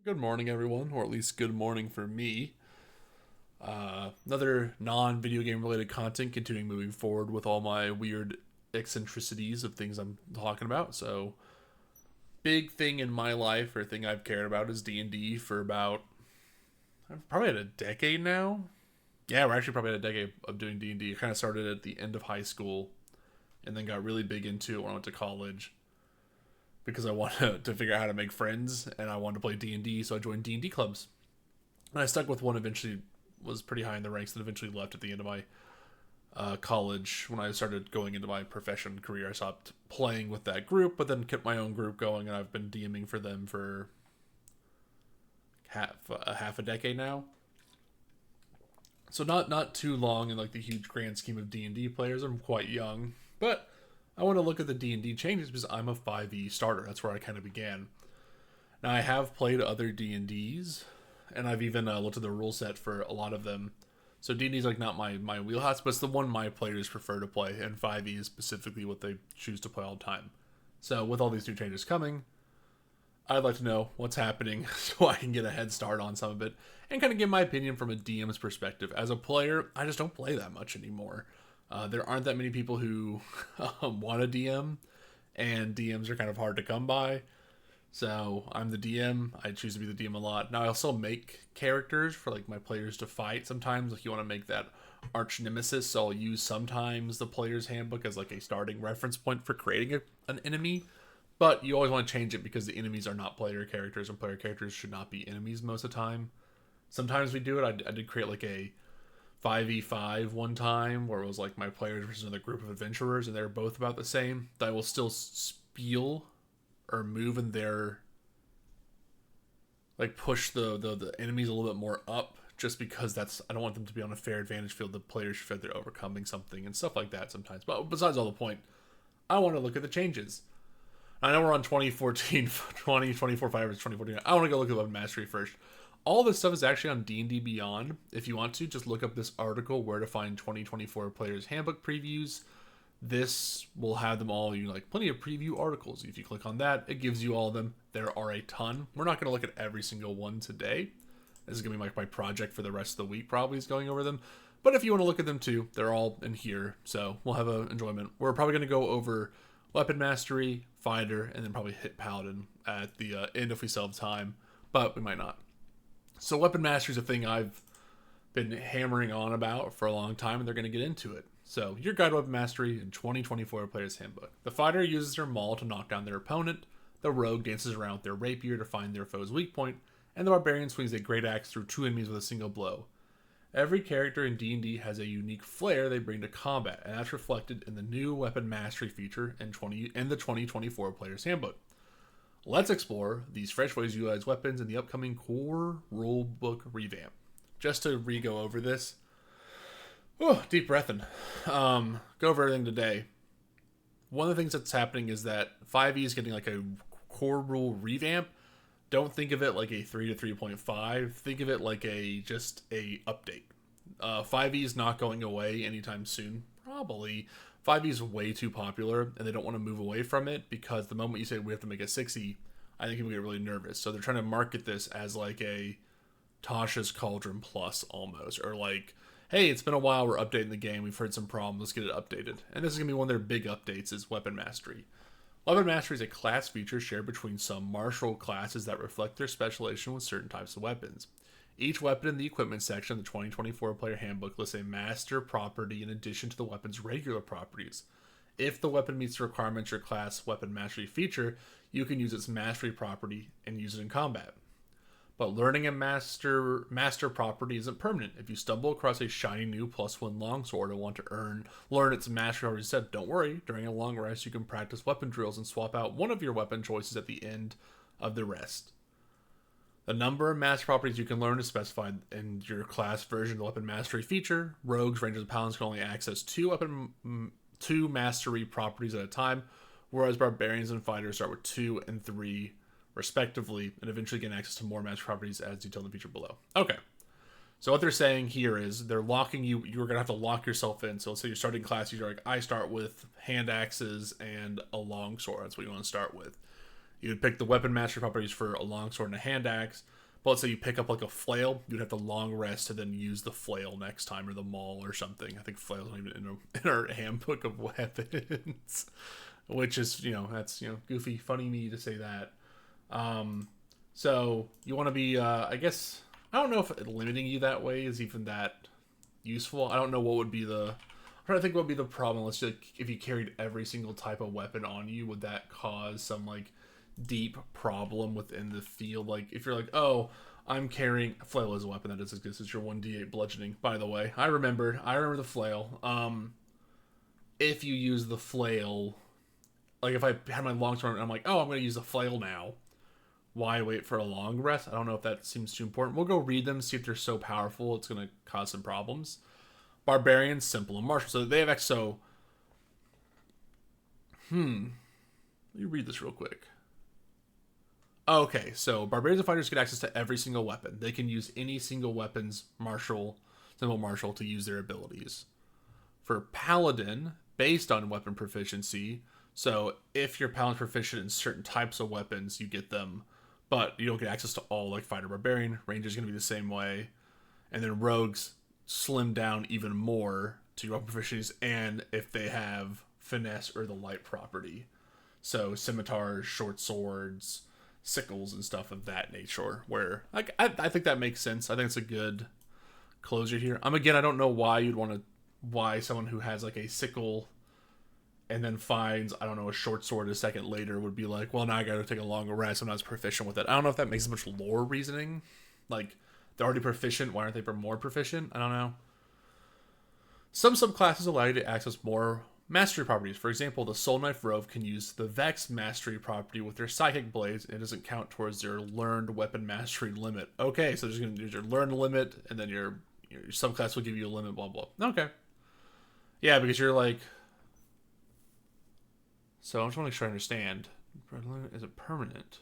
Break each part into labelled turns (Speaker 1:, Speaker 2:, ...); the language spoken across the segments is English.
Speaker 1: Good morning, everyone, or at least good morning for me. Another non video game related content continuing moving forward with all my weird eccentricities of things I'm talking about. So, big thing in my life or thing I've cared about is D&D for about I've probably had a decade now. Yeah, we're actually probably had a decade of doing D&D. I kind of started at the end of high school and then got really big into it when I went to college because I wanted to figure out how to make friends and I wanted to play D&D, so I joined D&D clubs. And I stuck with one, eventually was pretty high in the ranks, and eventually left at the end of my college. When I started going into my profession career, I stopped playing with that group, but then kept my own group going, and I've been DMing for them for half a decade now. So not too long in like the huge grand scheme of D&D players. I'm quite young, but I want to look at the D&D changes because I'm a 5e starter. That's where I kind of began. Now I have played other D&Ds, and I've even looked at the rule set for a lot of them. So D&D is like not my wheelhouse, but it's the one my players prefer to play, and 5e is specifically what they choose to play all the time. So with all these new changes coming, I'd like to know what's happening so I can get a head start on some of it and kind of give my opinion from a DM's perspective. As a player, I just don't play that much anymore. There aren't that many people who want a DM, and DMs are kind of hard to come by. So I'm the DM. I choose to be the DM a lot. Now I also make characters for like my players to fight. Sometimes like you want to make that arch nemesis, so I'll use sometimes the player's handbook as like a starting reference point for creating an enemy. But you always want to change it because the enemies are not player characters, and player characters should not be enemies most of the time. Sometimes we do it. I did create like a 5v5 one time where it was like my players versus another group of adventurers, and they're both about the same. That I will still spiel or move in their like push the enemies a little bit more up just because that's I don't want them to be on a fair advantage field. The players feel they're overcoming something and stuff like that sometimes. But besides all the point, I want to look at the changes. I know we're on 2014, 2024, 5 or 2014. I want to go look at Weapon Mastery first. All this stuff is actually on D&D Beyond. If you want to, just look up this article, Where to Find 2024 Players Handbook Previews. This will have them all, like plenty of preview articles. If you click on that, it gives you all of them. There are a ton. We're not going to look at every single one today. This is going to be like my project for the rest of the week, probably, is going over them. But if you want to look at them too, they're all in here. So we'll have an enjoyment. We're probably going to go over Weapon Mastery, Fighter, and then probably hit Paladin at the end if we still have time. But we might not. So Weapon Mastery is a thing I've been hammering on about for a long time, and they're going to get into it. So, your guide to weapon mastery in 2024 Player's Handbook. The fighter uses their maul to knock down their opponent, the rogue dances around with their rapier to find their foe's weak point, and the barbarian swings a great axe through two enemies with a single blow. Every character in D&D has a unique flair they bring to combat, and that's reflected in the new weapon mastery feature in the 2024 Player's Handbook. Let's explore these fresh ways to utilize weapons in the upcoming core rulebook revamp. Just to re-go over this, deep breathing. Go over everything today. One of the things that's happening is that 5e is getting like a core rule revamp. Don't think of it like a 3 to 3.5. Think of it like just a update. 5e is not going away anytime soon. Probably. 5e is way too popular, and they don't want to move away from it because the moment you say we have to make a 6e, I think people get really nervous. So they're trying to market this as like a Tasha's Cauldron Plus almost, or like, hey, it's been a while, we're updating the game, we've heard some problems, let's get it updated. And this is going to be one of their big updates is Weapon Mastery. Weapon Mastery is a class feature shared between some martial classes that reflect their specialization with certain types of weapons. Each weapon in the equipment section of the 2024 Player Handbook lists a master property in addition to the weapon's regular properties. If the weapon meets the requirements of your class Weapon Mastery feature, you can use its mastery property and use it in combat. But learning a master property isn't permanent. If you stumble across a shiny new +1 longsword and want to learn its mastery already said, don't worry. During a long rest, you can practice weapon drills and swap out one of your weapon choices at the end of the rest. The number of master properties you can learn is specified in your class version of the weapon mastery feature. Rogues, rangers, and paladins can only access two mastery properties at a time, whereas barbarians and fighters start with 2 and 3 respectively, and eventually gain access to more master properties as detailed in the feature below. Okay. So what they're saying here is they're locking you. You're going to have to lock yourself in. So let's say you're starting class, you're like, I start with hand axes and a longsword. That's what you want to start with. You would pick the weapon mastery properties for a longsword and a hand axe. But let's say you pick up like a flail, you'd have to long rest to then use the flail next time, or the maul or something. I think flail's not even in our handbook of weapons, which is, that's, goofy, funny me to say that. So you want to be, I guess, I don't know if limiting you that way is even that useful. I don't know what would be I'm trying to think what would be the problem. Let's just, if you carried every single type of weapon on you, would that cause some like deep problem within the field? Like if you're like, oh, I'm carrying flail as a weapon that does exist. It's your 1d8 bludgeoning, by the way. I remember the flail. If you use the flail, like if I had my longsword and I'm like, oh, I'm going to use the flail now, why wait for a long rest? I don't know if that seems too important. We'll go read them, see if they're so powerful it's going to cause some problems. Barbarians, simple, and martial. So they have let me read this real quick. Okay, so barbarians and fighters get access to every single weapon. They can use any single weapon's simple martial to use their abilities. For paladin, based on weapon proficiency, so if your paladin's proficient in certain types of weapons, you get them, but you don't get access to all like fighter barbarian. Ranger is going to be the same way. And then rogues slim down even more to your weapon proficiencies, and if they have finesse or the light property. So scimitars, short swords, sickles, and stuff of that nature, where like I think that makes sense. I think it's a good closure here. Again, I don't know why someone who has like a sickle and then finds, I don't know, a short sword a second later would be like, well, now I gotta take a longer rest. I'm not as proficient with it. I don't know if that makes much lore reasoning. Like, they're already proficient, why aren't they more proficient? I don't know. Some subclasses allow you to access more mastery properties. For example, the Soul Knife Rogue can use the Vex mastery property with their Psychic Blades, and it doesn't count towards their learned weapon mastery limit. Okay, so there's going to be your learned limit, and then your subclass will give you a limit, blah, blah. Okay. Yeah, because you're like... So I'm just want to make sure I understand. Is it permanent?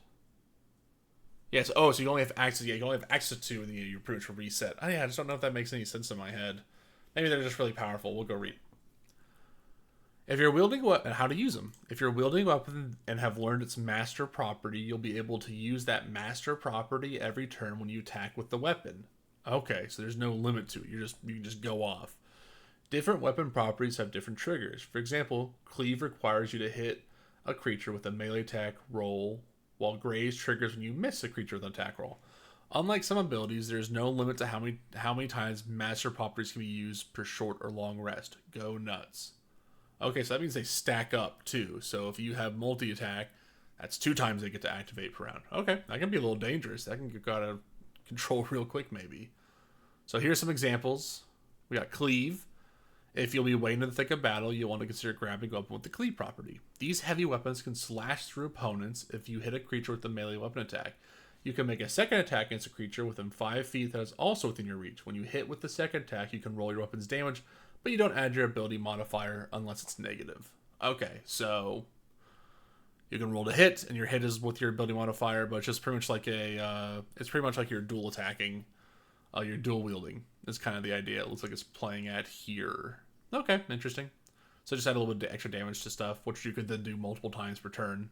Speaker 1: Yes. Oh, so you only have access. Yeah, you only have access to, and your pretty much reset. I just don't know if that makes any sense in my head. Maybe they're just really powerful. We'll go read. If you're wielding a weapon, how to use them. If you're wielding a weapon and have learned its master property, you'll be able to use that master property every turn when you attack with the weapon. Okay, so there's no limit to it. You can just go off. Different weapon properties have different triggers. For example, Cleave requires you to hit a creature with a melee attack roll, while Graze triggers when you miss a creature with an attack roll. Unlike some abilities, there is no limit to how many times master properties can be used per short or long rest. Go nuts. Okay, so that means they stack up too. So if you have multi-attack, that's 2 times they get to activate per round. Okay, that can be a little dangerous. That can get out of control real quick maybe. So here's some examples. We got Cleave. If you'll be waiting in the thick of battle, you'll want to consider grabbing a weapon with the Cleave property. These heavy weapons can slash through opponents if you hit a creature with a melee weapon attack. You can make a second attack against a creature within 5 feet that is also within your reach. When you hit with the second attack, you can roll your weapon's damage, but you don't add your ability modifier unless it's negative. Okay, so you can roll to hit, and your hit is with your ability modifier, but it's just pretty much like it's pretty much like you're dual attacking, you're dual wielding. That's kind of the idea. It looks like it's playing at here. Okay, interesting. So just add a little bit of extra damage to stuff, which you could then do multiple times per turn.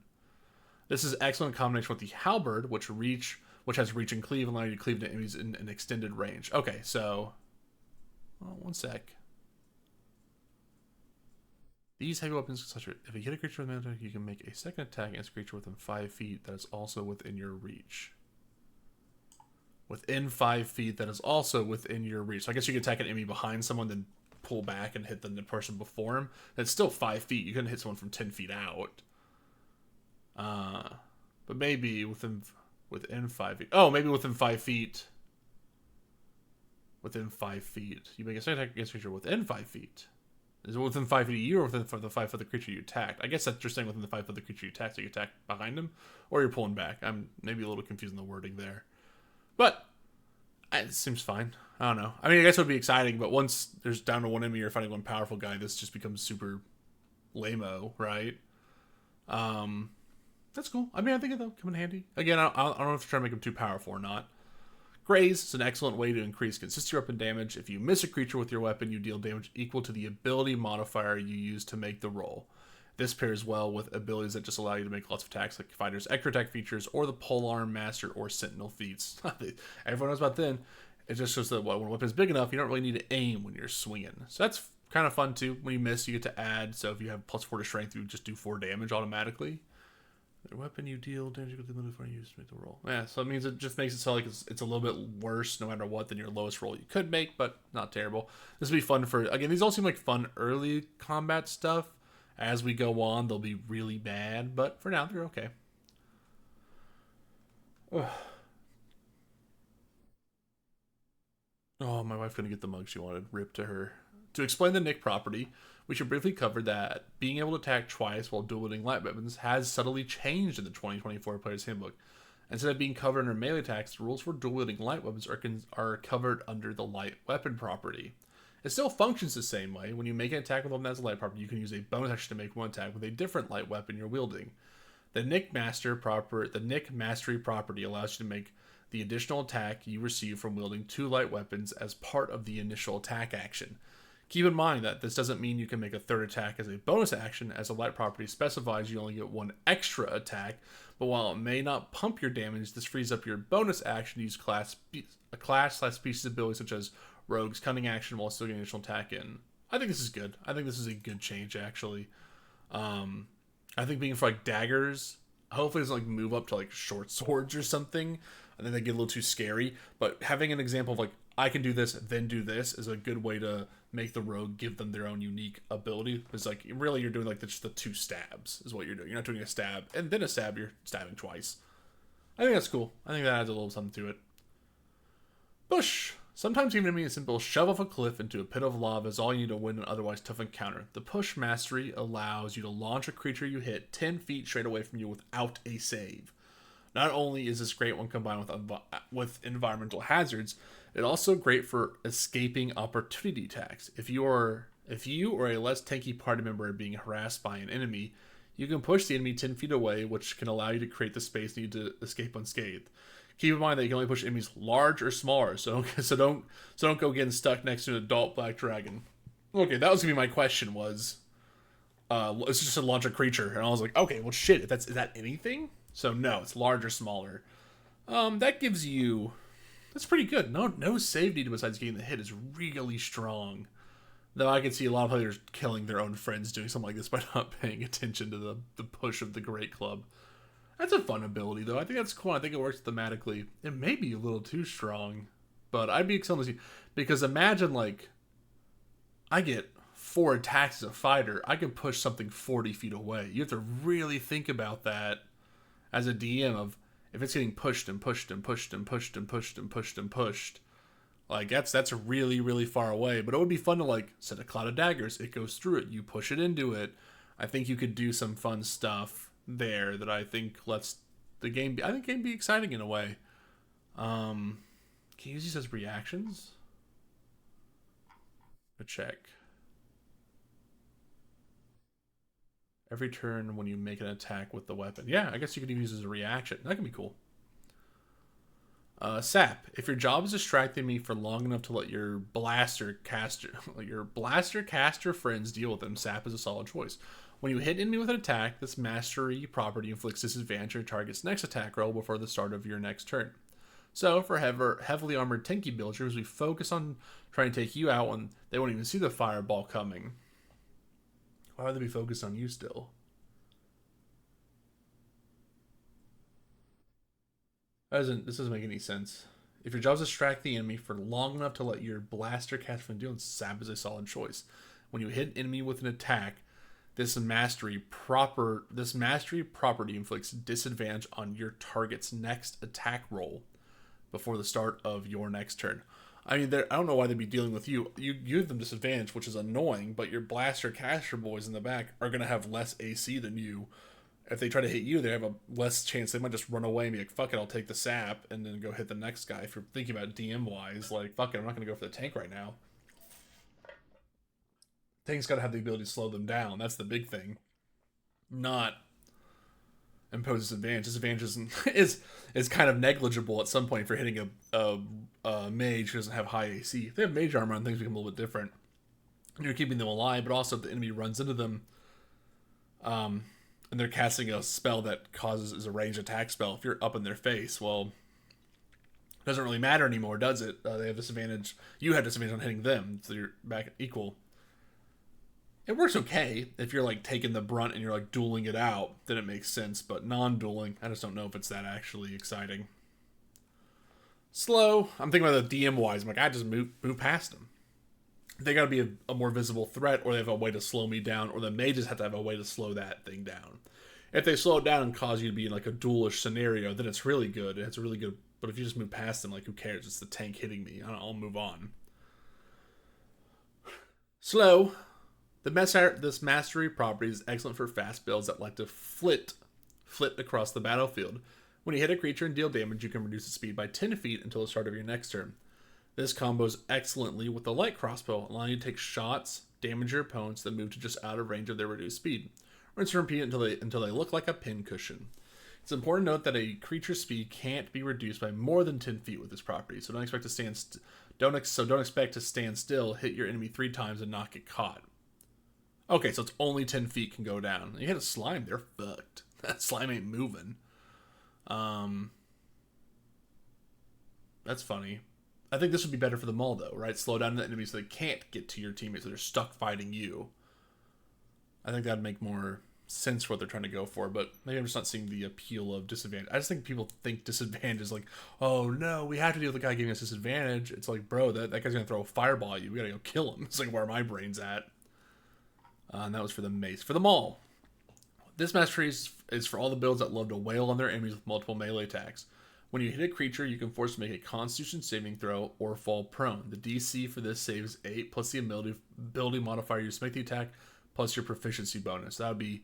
Speaker 1: This is excellent in combination with the Halberd, which has reach and cleave, allowing you to cleave to enemies in an extended range. Okay, so one sec. These heavy weapons, such as if you hit a creature with an attack, you can make a second attack against a creature within 5 feet that is also within your reach. Within 5 feet that is also within your reach. So I guess you can attack an enemy behind someone, then pull back and hit the person before him. That's still 5 feet. You couldn't hit someone from 10 feet out. But maybe within 5 feet. Oh, maybe within 5 feet. Within 5 feet. You make a second attack against a creature within 5 feet. Is it within 5 feet of you or within the 5 foot of the creature you attacked? I guess that's just saying within the 5 foot of the creature you attacked, so you attack behind him, or you're pulling back. I'm maybe a little confused in the wording there. But it seems fine. I don't know. I mean, I guess it would be exciting, but once there's down to one enemy, you're fighting one powerful guy, this just becomes super lame-o, right? That's cool. I mean, I think it'll come in handy. Again, I don't know if you're trying to make him too powerful or not. Graze is an excellent way to increase consistency weapon damage. If you miss a creature with your weapon, you deal damage equal to the ability modifier you use to make the roll. This pairs well with abilities that just allow you to make lots of attacks, like Fighter's extra attack features or the Polearm Master or Sentinel feats. Everyone knows about then. It just shows that when a weapon is big enough, you don't really need to aim when you're swinging. So that's kind of fun too. When you miss, you get to add. So if you have +4 to strength, you just do 4 damage automatically. The weapon you deal damage equal to the before you use to make the roll. Yeah, so it means it just makes it so like it's a little bit worse no matter what than your lowest roll you could make, but not terrible. This will be fun for, again, these all seem like fun early combat stuff. As we go on, they'll be really bad, but for now, they're okay. Ugh. Oh, my wife's gonna get the mug she wanted. Rip to her. To explain the Nick property, we should briefly cover that being able to attack twice while dual wielding light weapons has subtly changed in the 2024 Player's Handbook. Instead of being covered under melee attacks, the rules for dual wielding light weapons are covered under the light weapon property. It still functions the same way. When you make an attack with a weapon that has a light property, you can use a bonus action to make one attack with a different light weapon you're wielding. The Nick Mastery property allows you to make the additional attack you receive from wielding 2 light weapons as part of the initial attack action. Keep in mind that this doesn't mean you can make a third attack as a bonus action, as a light property specifies you only get 1 extra attack, but while it may not pump your damage, this frees up your bonus action to use a class/species ability such as Rogue's Cunning action while still getting additional attack in. I think this is good. I think this is a good change, actually. I think being for like daggers, hopefully it doesn't like move up to like short swords or something. I think they get a little too scary, but having an example of like, I can do this, then do this is a good way to make the rogue give them their own unique ability. It's like, really, you're doing like just the 2 stabs is what you're doing. You're not doing a stab and then a stab, you're stabbing twice. I think that's cool. I think that adds a little something to it. Push. Sometimes even a simple shove off a cliff into a pit of lava is all you need to win an otherwise tough encounter. The push mastery allows you to launch a creature you hit 10 feet straight away from you without a save. Not only is this great when combined with environmental hazards, it's also great for escaping opportunity attacks. If you or a less tanky party member are being harassed by an enemy, you can push the enemy 10 feet away, which can allow you to create the space needed to escape unscathed. Keep in mind that you can only push enemies large or smaller, so don't go getting stuck next to an adult black dragon. Okay, that was gonna be my question. Was it's just to launch a creature, and I was like, okay, well shit, is that anything? So no, it's large or smaller. That gives you, that's pretty good. No save needed besides getting the hit is really strong. Though I can see a lot of players killing their own friends doing something like this by not paying attention to the push of the Great Club. That's a fun ability, though. I think that's cool. I think it works thematically. It may be a little too strong, but I'd be excited to see. Because imagine, like, I get 4 attacks as a fighter. I can push something 40 feet away. You have to really think about that as a DM of if it's getting pushed and pushed and pushed and pushed and pushed and pushed and pushed. Like, that's really, really far away. But it would be fun to, like, set a cloud of daggers. It goes through it. You push it into it. I think you could do some fun stuff there that I think lets the game be, I think game be exciting in a way. Can you use these as reactions? A check. Every turn when you make an attack with the weapon. Yeah, I guess you could even use it as a reaction. That can be cool. Sap. If your job is distracting me for long enough to let your blaster caster friends deal with them, Sap is a solid choice. When you hit an enemy with an attack, this mastery property inflicts disadvantage on your target's next attack roll before the start of your next turn. So, for heavily armored tanky builders, we focus on trying to take you out when they won't even see the fireball coming. Why would they be focused on you still? This doesn't make any sense. If your job is to distract the enemy for long enough to let your blaster cast from deal, Sap is a solid choice. When you hit an enemy with an attack, this mastery property inflicts disadvantage on your target's next attack roll before the start of your next turn. I mean, I don't know why they'd be dealing with you. You give them disadvantage, which is annoying, but your blaster caster boys in the back are going to have less AC than you. If they try to hit you, they have a less chance. They might just run away and be like, fuck it, I'll take the sap, and then go hit the next guy. If you're thinking about DM-wise, like, fuck it, I'm not going to go for the tank right now. Tank's got to have the ability to slow them down. That's the big thing. Not impose disadvantage. Disadvantage is kind of negligible at some point if you're hitting a mage who doesn't have high AC. If they have mage armor on, things become a little bit different. You're keeping them alive, but also if the enemy runs into them, and they're casting a spell that causes is a ranged attack spell. If you're up in their face, well, it doesn't really matter anymore, does it? They have disadvantage. You have disadvantage on hitting them, so you're back equal. It works okay if you're like taking the brunt and you're like dueling it out, then it makes sense. But non-dueling, I just don't know if it's that actually exciting. Slow. I'm thinking about the DM wise. I'm like, I just move past them. They got to be a more visible threat, or they have a way to slow me down, or the mages have to have a way to slow that thing down. If they slow it down and cause you to be in like a duelish scenario, then it's really good. It's really good. But if you just move past them, like who cares? It's the tank hitting me. I'll move on. Slow. This mastery property is excellent for fast builds that like to flit across the battlefield. When you hit a creature and deal damage, you can reduce its speed by 10 feet until the start of your next turn. This combos excellently with the light crossbow, allowing you to take shots, damage your opponents, then move to just out of range of their reduced speed. Rinse and repeat until they look like a pin cushion. It's important to note that a creature's speed can't be reduced by more than 10 feet with this property, so don't expect to stand still, hit your enemy 3 times, and not get caught. Okay, so it's only 10 feet can go down. You hit a slime, they're fucked. That slime ain't moving. That's funny. I think this would be better for the maul, though, right? Slow down the enemies so they can't get to your teammates, so they're stuck fighting you. I think that'd make more sense for what they're trying to go for, but maybe I'm just not seeing the appeal of disadvantage. I just think people think disadvantage is like, oh no, we have to deal with the guy giving us disadvantage. It's like, bro, that guy's gonna throw a fireball at you. We gotta go kill him. It's like where my brain's at. And that was for the mace. For the maul, this mastery is for all the builds that love to wail on their enemies with multiple melee attacks. When you hit a creature, you can force to make a Constitution saving throw or fall prone. The DC for this save is 8 plus the ability modifier you to make the attack plus your proficiency bonus. That would be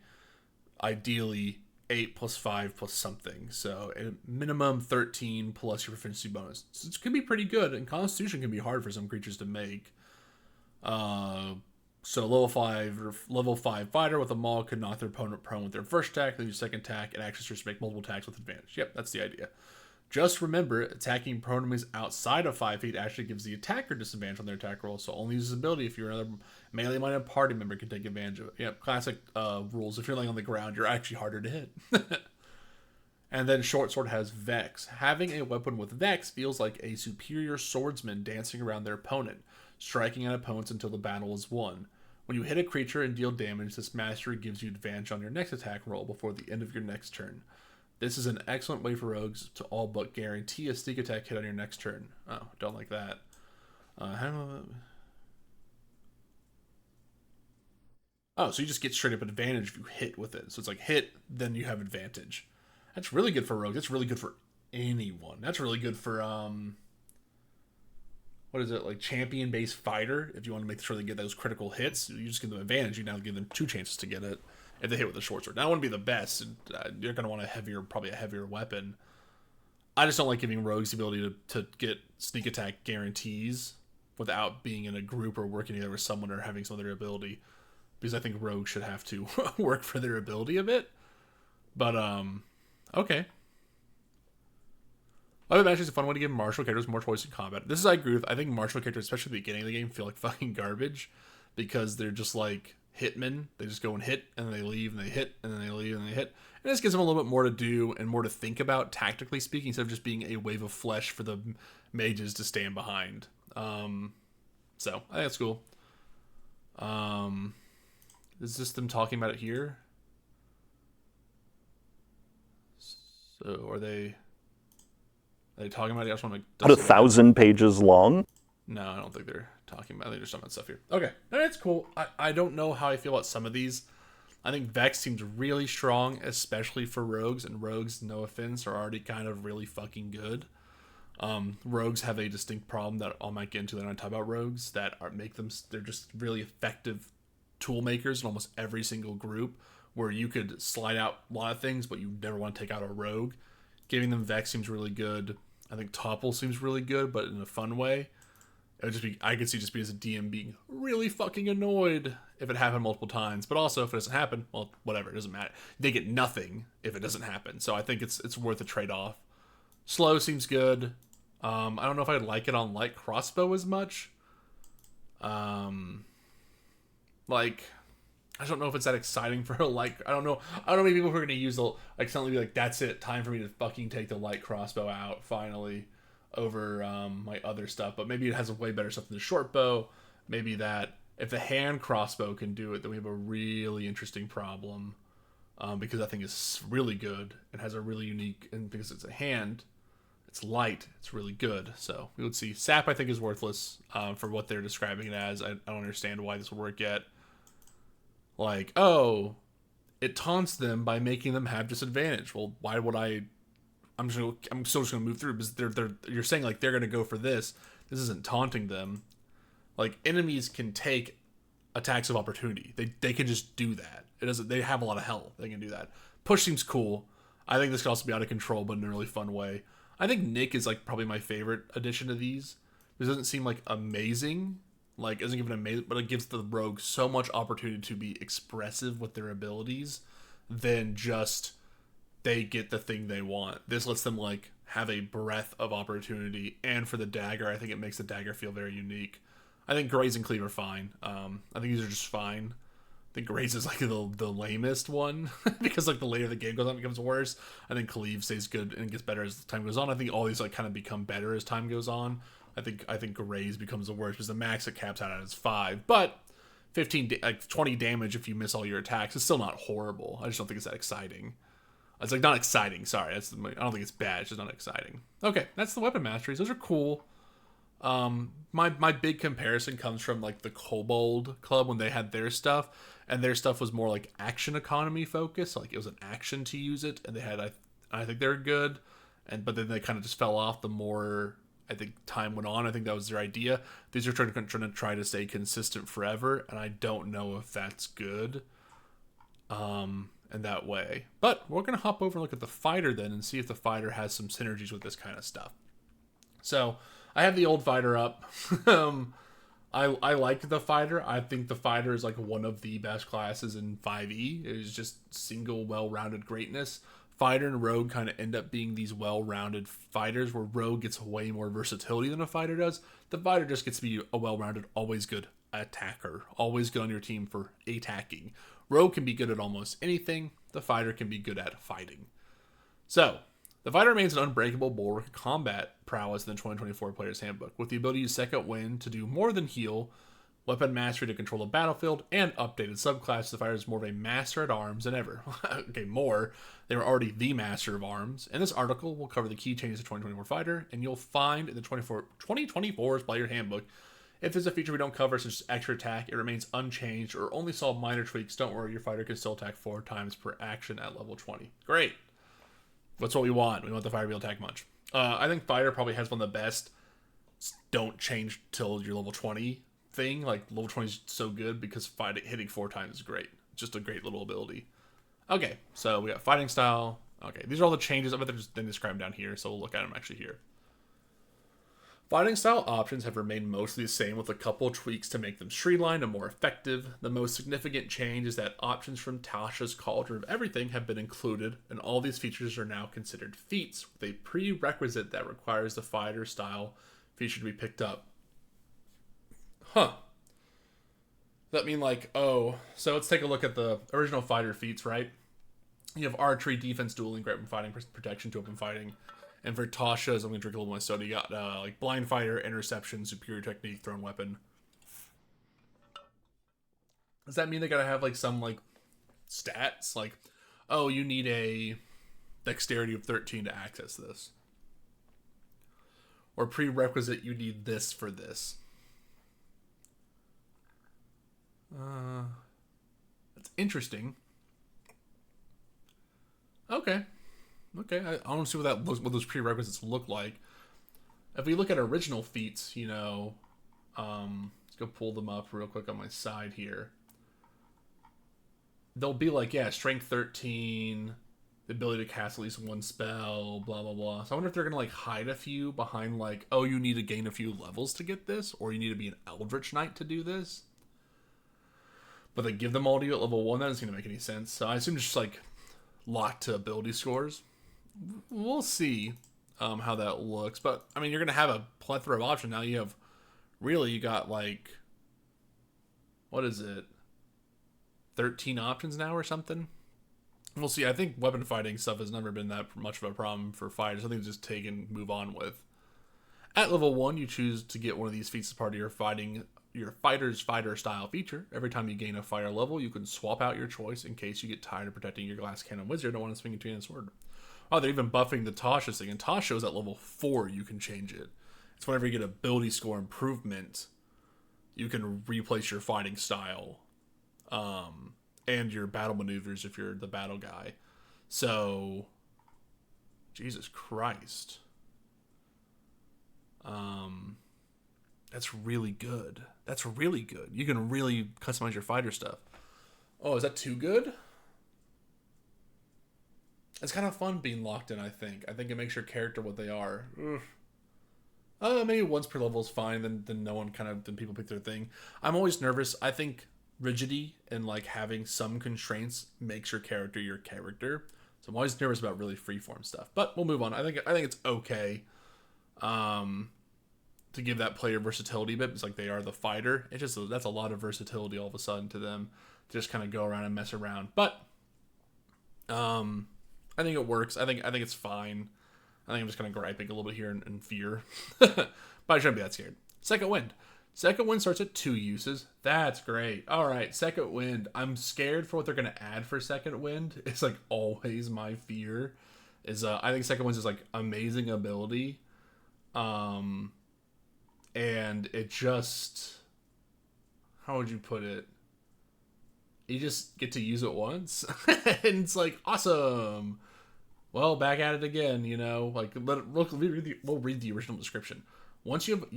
Speaker 1: ideally 8 plus 5 plus something. So a minimum 13 plus your proficiency bonus. So it can be pretty good, and Constitution can be hard for some creatures to make. So level 5 fighter with a maul could knock their opponent prone with their first attack, then your second attack, and access to make multiple attacks with advantage. Yep, that's the idea. Just remember, attacking prone enemies outside of 5 feet actually gives the attacker disadvantage on their attack roll, so only use this ability if you're another melee-minded party member can take advantage of it. Yep, classic rules. If you're laying on the ground, you're actually harder to hit. And then Short Sword has Vex. Having a weapon with Vex feels like a superior swordsman dancing around their opponent, striking at opponents until the battle is won. When you hit a creature and deal damage, this mastery gives you advantage on your next attack roll before the end of your next turn. This is an excellent way for rogues to all but guarantee a sneak attack hit on your next turn. Oh, don't like that. Oh, so you just get straight up advantage if you hit with it. So it's like hit, then you have advantage. That's really good for rogues. That's really good for anyone. That's really good for what is it, like champion-based fighter? If you want to make sure they get those critical hits, you just give them advantage. You now give them 2 chances to get it if they hit with a short sword. Now, it wouldn't be the best. You're going to want probably a heavier weapon. I just don't like giving rogues the ability to get sneak attack guarantees without being in a group or working together with someone or having some of their ability, because I think rogues should have to work for their ability a bit. But, okay. Other matches, a fun way to give martial characters more choice in combat. This is I agree with. I think martial characters, especially at the beginning of the game, feel like fucking garbage because they're just like hitmen. They just go and hit, and then they leave, and they hit, and then they leave, and they hit. And this gives them a little bit more to do and more to think about, tactically speaking, instead of just being a wave of flesh for the mages to stand behind. So I think that's cool. Is this them talking about it here? So are they talking about it? I just want to
Speaker 2: About 1,000 pages long?
Speaker 1: No, I don't think they're talking about it. They're just talking about stuff here. Okay. That's cool. I don't know how I feel about some of these. I think Vex seems really strong, especially for rogues, and rogues, no offense, are already kind of really fucking good. Rogues have a distinct problem that I might get into when I talk about rogues that they're just really effective tool makers in almost every single group, where you could slide out a lot of things, but you never want to take out a rogue. Giving them Vex seems really good. I think Topple seems really good, but in a fun way. I could see just as a DM being really fucking annoyed if it happened multiple times. But also, if it doesn't happen, well, whatever, it doesn't matter. They get nothing if it doesn't happen. So I think it's worth a trade-off. Slow seems good. I don't know if I'd like it on light crossbow as much. Like, I don't know if it's that exciting for a light. I don't know. I don't know many people who are going to use the like suddenly be like, that's it, time for me to fucking take the light crossbow out finally over my other stuff. But maybe it has a way better stuff than the short bow. Maybe that if the hand crossbow can do it, then we have a really interesting problem because that thing is really good and has a really unique, and because it's a hand, it's light, it's really good. So we would see. Sap, I think, is worthless for what they're describing it as. I don't understand why this would work yet. Like, oh, it taunts them by making them have disadvantage. Well, why would I? I'm still just gonna move through because you're saying like they're gonna go for this. This isn't taunting them. Like, enemies can take attacks of opportunity. They can just do that. It doesn't. They have a lot of health. They can do that. Push seems cool. I think this could also be out of control, but in a really fun way. I think Nick is like probably my favorite addition to these. This doesn't seem like amazing. Like, it doesn't give it amazing, but it gives the rogue so much opportunity to be expressive with their abilities than just they get the thing they want. This lets them like have a breadth of opportunity, and for the dagger, I think it makes the dagger feel very unique. I think Graze and Cleave are fine. I think these are just fine. I think Graze is like the lamest one because like the later the game goes on, it becomes worse. I think Cleave stays good and gets better as time goes on. I think all these like kind of become better as time goes on. I think Graze becomes the worst because the max it caps out at is 5, but 20 damage if you miss all your attacks is still not horrible. I just don't think it's that exciting. It's like not exciting. Sorry, I don't think it's bad. It's just not exciting. Okay, that's the weapon masteries. Those are cool. My big comparison comes from like the Kobold Club when they had their stuff, and their stuff was more like action economy focused. Like, it was an action to use it, and they had I think they're good, but then they kind of just fell off the more I think time went on. I think that was their idea. These are trying to try to stay consistent forever, and I don't know if that's good. In that way. But we're going to hop over and look at the fighter then and see if the fighter has some synergies with this kind of stuff. So I have the old fighter up. I like the fighter. I think the fighter is like one of the best classes in 5e. It is just single well-rounded greatness. Fighter and rogue kind of end up being these well-rounded fighters where rogue gets way more versatility than a fighter does. The fighter just gets to be a well-rounded, always good attacker. Always good on your team for attacking. Rogue can be good at almost anything. The fighter can be good at fighting. So, the fighter remains an unbreakable bulwark of combat prowess in the 2024 Player's Handbook, with the ability to use Second Wind to do more than heal, weapon mastery to control the battlefield, and updated subclasses. The fighter is more of a master at arms than ever. Okay, more. They were already the master of arms. In this article, we'll cover the key changes to 2024 fighter, and you'll find in the 2024's Player Handbook, if there's a feature we don't cover, such as extra attack, it remains unchanged or only saw minor tweaks. Don't worry, your fighter can still attack 4 times per action at level 20. Great. That's what we want. We want the fighter to be able to attack much. I think fighter probably has one of the best don't change till your level 20 thing. Like, level 20 is so good because hitting 4 times is great. Just a great little ability. Okay, so we got fighting style. Okay, these are all the changes. I bet they're just then described down here, so we'll look at them actually here. Fighting style options have remained mostly the same, with a couple of tweaks to make them streamlined and more effective. The most significant change is that options from Tasha's Cauldron of Everything have been included, and all these features are now considered feats, with a prerequisite that requires the fighter style feature to be picked up. Huh. That mean like, oh, so let's take a look at the original fighter feats, right? You have archery, defense, dueling, great weapon fighting, protection to open fighting. And for Tasha's, I'm going to drink a little more soda. You got like blind fighter, interception, superior technique, thrown weapon. Does that mean they got to have like some like stats? Like, oh, you need a dexterity of 13 to access this. Or prerequisite, you need this for this. That's interesting. Okay. I want to see what what those prerequisites look like. If we look at original feats, you know, let's go pull them up real quick on my side here. They'll be like, yeah, strength 13, the ability to cast at least one spell, blah, blah, blah. So I wonder if they're going to like hide a few behind like, oh, you need to gain a few levels to get this, or you need to be an Eldritch Knight to do this. But they give them all to you at level 1. That doesn't seem to make any sense. So I assume just like locked to ability scores. We'll see how that looks. But, I mean, you're going to have a plethora of options. Now you got like, what is it? 13 options now or something. We'll see. I think weapon fighting stuff has never been that much of a problem for fighters. I think it's just take and move on with. At level 1, you choose to get one of these feats as part of your fighter's fighter style feature. Every time you gain a fighter level, you can swap out your choice in case you get tired of protecting your glass cannon wizard and don't want to swing a two-handed sword. Oh, they're even buffing the Tasha's thing, and Tasha shows at level 4 you can change it. It's whenever you get ability score improvement, you can replace your fighting style, and your battle maneuvers if you're the battle guy. So, Jesus Christ. That's really good. That's really good. You can really customize your fighter stuff. Oh, is that too good? It's kind of fun being locked in, I think. I think it makes your character what they are. Maybe once per level is fine, then no one then people pick their thing. I'm always nervous. I think rigidity and like having some constraints makes your character your character. So I'm always nervous about really freeform stuff. But we'll move on. I think it's okay. To give that player versatility bit. It's like they are the fighter. It's just that's a lot of versatility all of a sudden to them to just kind of go around and mess around. But I think it works. I think it's fine. I think I'm just kind of griping a little bit here in fear. But I shouldn't be that scared. Second Wind. Second Wind starts at 2 uses. That's great. All right, Second Wind. I'm scared for what they're going to add for Second Wind. It's like always my fear. I think Second Wind is like amazing ability. And it just, how would you put it? You just get to use it once, and it's like awesome. Well, back at it again, you know. Like we'll read the original description. Once you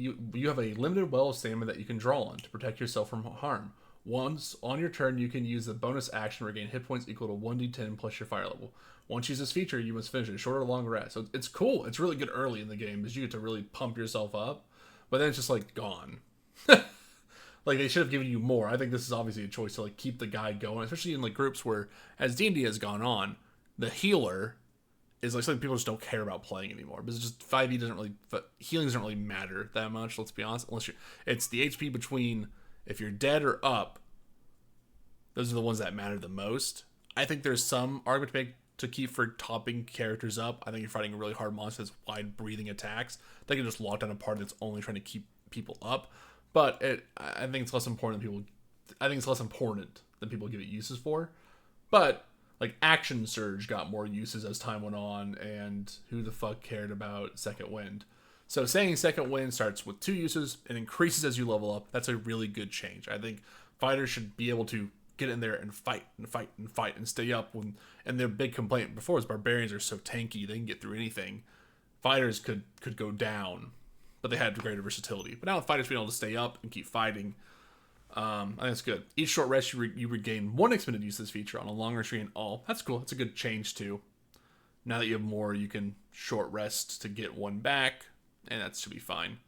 Speaker 1: have a limited well of stamina that you can draw on to protect yourself from harm. Once on your turn, you can use the bonus action to regain hit points equal to 1d10 plus your fire level. Once you use this feature, you must finish it, short or long rest. So it's cool. It's really good early in the game because you get to really pump yourself up. But then it's just like gone. Like they should have given you more. I think this is obviously a choice to like keep the guy going, especially in like groups where as D&D has gone on, the healer is like something people just don't care about playing anymore. Because it's just 5e doesn't really, healing doesn't really matter that much. Let's be honest. It's the HP between if you're dead or up. Those are the ones that matter the most. I think there's some argument to make to keep for topping characters up. I think you're fighting a really hard monster that's wide breathing attacks. They can just lock down a party that's only trying to keep people up. But I think it's less important than people give it uses for. But like Action Surge got more uses as time went on, and who the fuck cared about Second Wind? So saying Second Wind starts with 2 uses and increases as you level up, that's a really good change. I think fighters should be able to get in there and fight and stay up and their big complaint before was barbarians are so tanky they can get through anything. Fighters could go down, but they had greater versatility. But now with fighters being able to stay up and keep fighting, I think it's good. Each short rest you regain 1 expended use of this feature. On a long rest you gain all. That's cool. That's a good change too. Now that you have more, you can short rest to get 1 back, and that should be fine.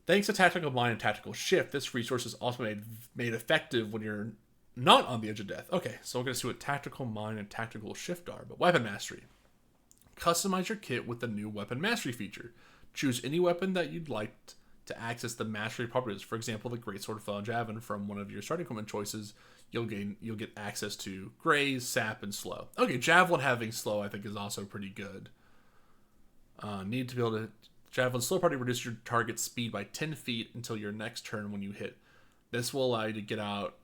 Speaker 1: Thanks to Tactical Mind and Tactical Shift, this resource is also made effective when you're not on the edge of death. Okay, so we're going to see what Tactical Mind and Tactical Shift are. But Weapon Mastery. Customize your kit with the new Weapon Mastery feature. Choose any weapon that you'd like to access the mastery properties. For example, the Greatsword, Flail, and Javelin from one of your starting equipment choices. You'll get access to Graze, Sap, and Slow. Okay, Javelin having Slow I think is also pretty good. Need to be able to... Javelin Slow Party reduce your target's speed by 10 feet until your next turn when you hit. This will allow you to get out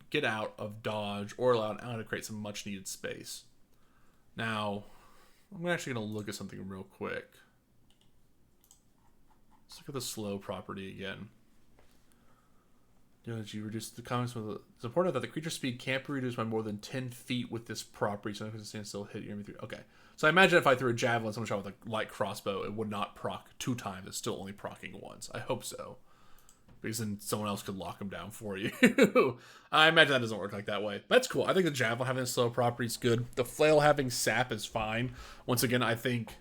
Speaker 1: of dodge or allow an ally to create some much needed space. Now, I'm actually going to look at something real quick. Let's look at the slow property again. You reduce the comments with it's important that the creature's speed can't be reduced by more than 10 feet with this property, so it can stand still, hit your enemy. Okay. So I imagine if I threw a javelin, someone shot with a light crossbow, it would not proc 2 times. It's still only procking once. I hope so. Because then someone else could lock them down for you. I imagine that doesn't work like that way. That's cool. I think the javelin having a slow property is good. The flail having sap is fine. Once again, I think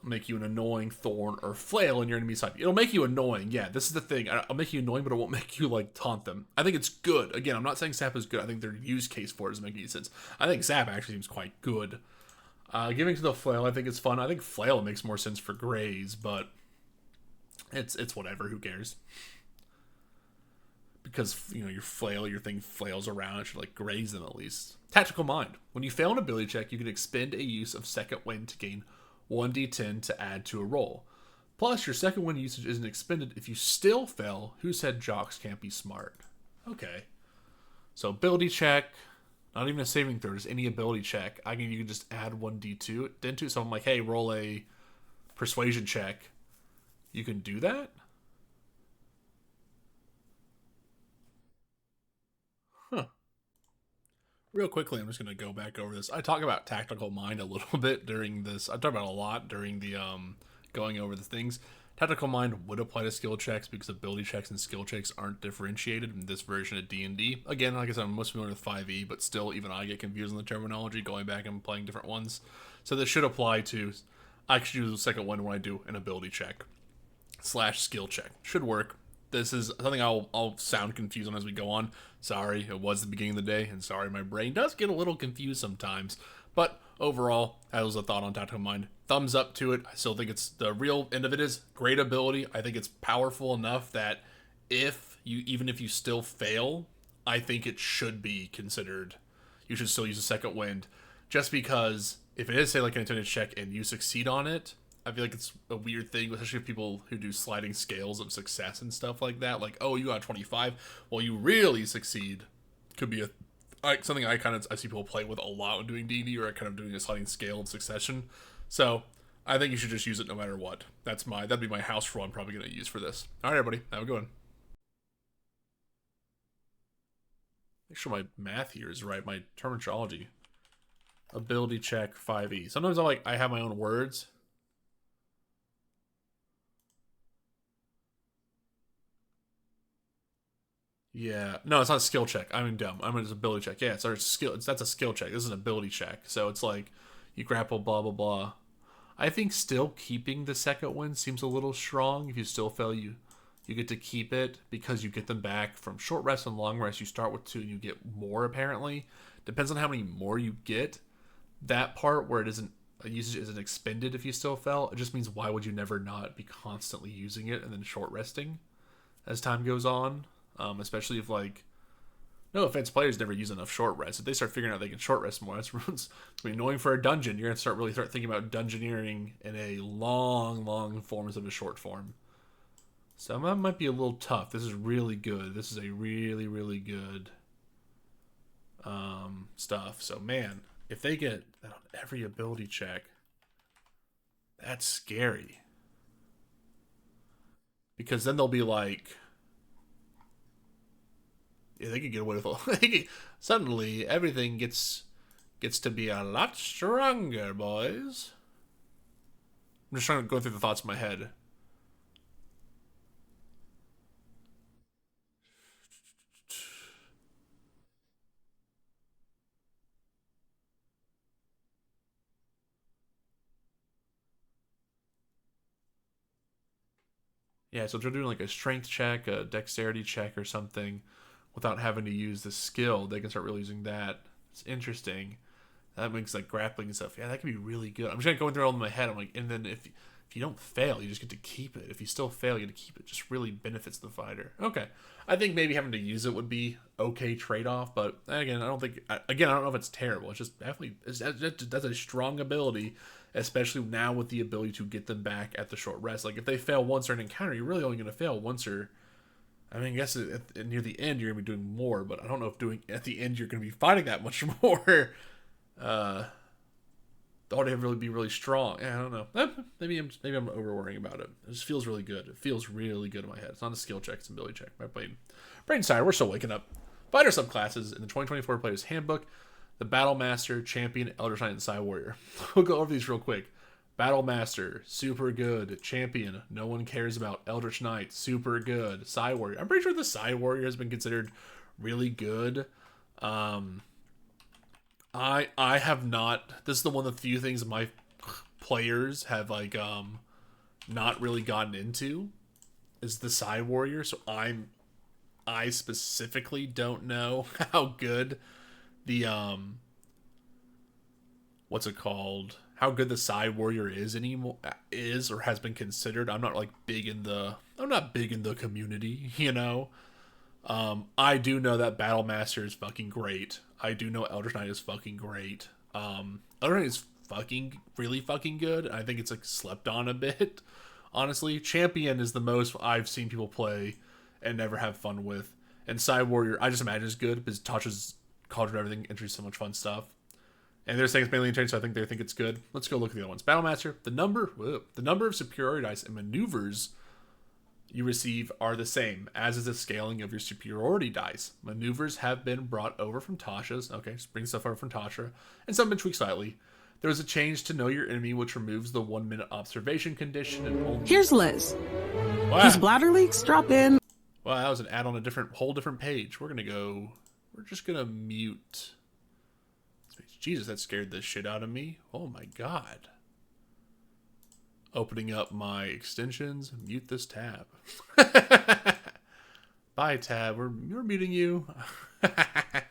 Speaker 1: make you an annoying thorn or flail in your enemy side. It'll make you annoying. Yeah, this is the thing. I'll make you annoying, but it won't make you like taunt them. I think it's good. Again, I'm not saying sap is good. I think their use case for it doesn't make any sense. I think sap actually seems quite good. Giving to the flail, I think it's fun. I think flail makes more sense for graze, but it's whatever. Who cares? because your thing flails around. It should like graze them at least. Tactical Mind. When you fail an ability check, you can expend a use of second wind to gain 1d10 to add to a roll. Plus, your second wind usage isn't expended if you still fail. Who said jocks can't be smart? Okay. So ability check, not even a saving throw, just any ability check. You can just add 1d2 into it. So I'm like, hey, roll a persuasion check. You can do that? Huh. Real quickly, I'm just going to go back over this. I talk about Tactical Mind a little bit during this. I talk about it a lot during the going over the things. Tactical Mind would apply to skill checks because ability checks and skill checks aren't differentiated in this version of D&D. Again, like I said, I'm most familiar with 5e, but still, even I get confused on the terminology going back and playing different ones. So this should apply to... I actually use the second one when I do an ability check / skill check. Should work. This is something I'll sound confused on as we go on. Sorry, it was the beginning of the day, and sorry, my brain does get a little confused sometimes. But overall, that was a thought on Tactical Mind. Thumbs up to it. I still think it's the real end of it is great ability. I think it's powerful enough that even if you still fail, I think it should be considered. You should still use a second wind, just because if it is say like an intelligence check and you succeed on it, I feel like it's a weird thing, especially with people who do sliding scales of success and stuff like that. Like, oh, you got 25. Well, you really succeed. Could be something I see people play with a lot when doing D&D, or kind of doing a sliding scale of succession. So I think you should just use it no matter what. That'd be my house rule I'm probably going to use for this. All right, everybody, have a good one. Make sure my math here is right. My terminology. Ability check 5e. Sometimes I have my own words. Yeah, no, it's not a skill check. I'm dumb. I'm just ability check. Yeah, it's our skill. That's a skill check. This is an ability check. So it's like you grapple, blah blah blah. I think still keeping the second win seems a little strong. If you still fail, you get to keep it because you get them back from short rest and long rest. You start with 2 and you get more. Apparently, depends on how many more you get. That part where it isn't usage isn't expended if you still fail. It just means why would you never not be constantly using it and then short resting as time goes on. Especially if, like, no offense, players never use enough short rest. If they start figuring out they can short rest more, it's going to be annoying for a dungeon. You're going to start thinking about dungeoneering in a long forms of a short form. So that might be a little tough. This is really good. This is a really good stuff. So, man, if they get that on every ability check, that's scary. Because then they'll be like... Yeah, they could get away with suddenly everything gets to be a lot stronger, boys. I'm just trying to go through the thoughts in my head. Yeah, so if they're doing like a strength check, a dexterity check, or something, without having to use the skill, they can start really using that. It's interesting. That makes like grappling and stuff. Yeah, that could be really good. I'm just gonna go through all in my head. I'm like, and then if you don't fail, you just get to keep it. If you still fail, you get to keep it. Just really benefits the fighter. Okay, I think maybe having to use it would be okay trade off, but again, I don't know if it's terrible. It's just definitely that's a strong ability, especially now with the ability to get them back at the short rest. Like if they fail once or an encounter, you're really only gonna fail once or. I mean, I guess near the end you're going to be doing more, but I don't know if at the end you're going to be fighting that much more. The audio really be really strong. Yeah, I don't know. Maybe I'm over worrying about it. It just feels really good. It feels really good in my head. It's not a skill check, it's an ability check. My brain's tired. We're still waking up. Fighter subclasses in the 2024 Player's Handbook: the Battle Master, Champion, Eldritch Knight, and Psy Warrior. We'll go over these real quick. Battle Master, super good. Champion, no one cares about. Eldritch Knight, super good. Psy Warrior, I'm pretty sure the Psy Warrior has been considered really good. I have not. This is one of the few things my players have like not really gotten into is the Psy Warrior. So I specifically don't know how good the what's it called? How good the Psy Warrior is or has been considered. I'm not big in the community, you know. I do know that Battle Master is fucking great. I do know Elder Knight is fucking great. Elder Knight is fucking really fucking good. I think it's like slept on a bit. Honestly, Champion is the most I've seen people play and never have fun with. And Side Warrior, I just imagine is good because Tasha's cauldron everything introduced so much fun stuff. And they're saying it's mainly changed, so I think they think it's good. Let's go look at the other ones. Battlemaster, the number of superiority dice and maneuvers you receive are the same, as is the scaling of your superiority dice. Maneuvers have been brought over from Tasha's. Okay, just bring stuff over from Tasha. And some have been tweaked slightly. There was a change to Know Your Enemy, which removes the 1 minute observation condition and only...
Speaker 3: Here's Liz.
Speaker 1: Wow.
Speaker 3: Whose bladder leaks drop in.
Speaker 1: Wow, that was an ad on a whole different page. We're just gonna mute. Jesus, that scared the shit out of me. Oh my god. Opening up my extensions, mute this tab. Bye, tab. We're muting you.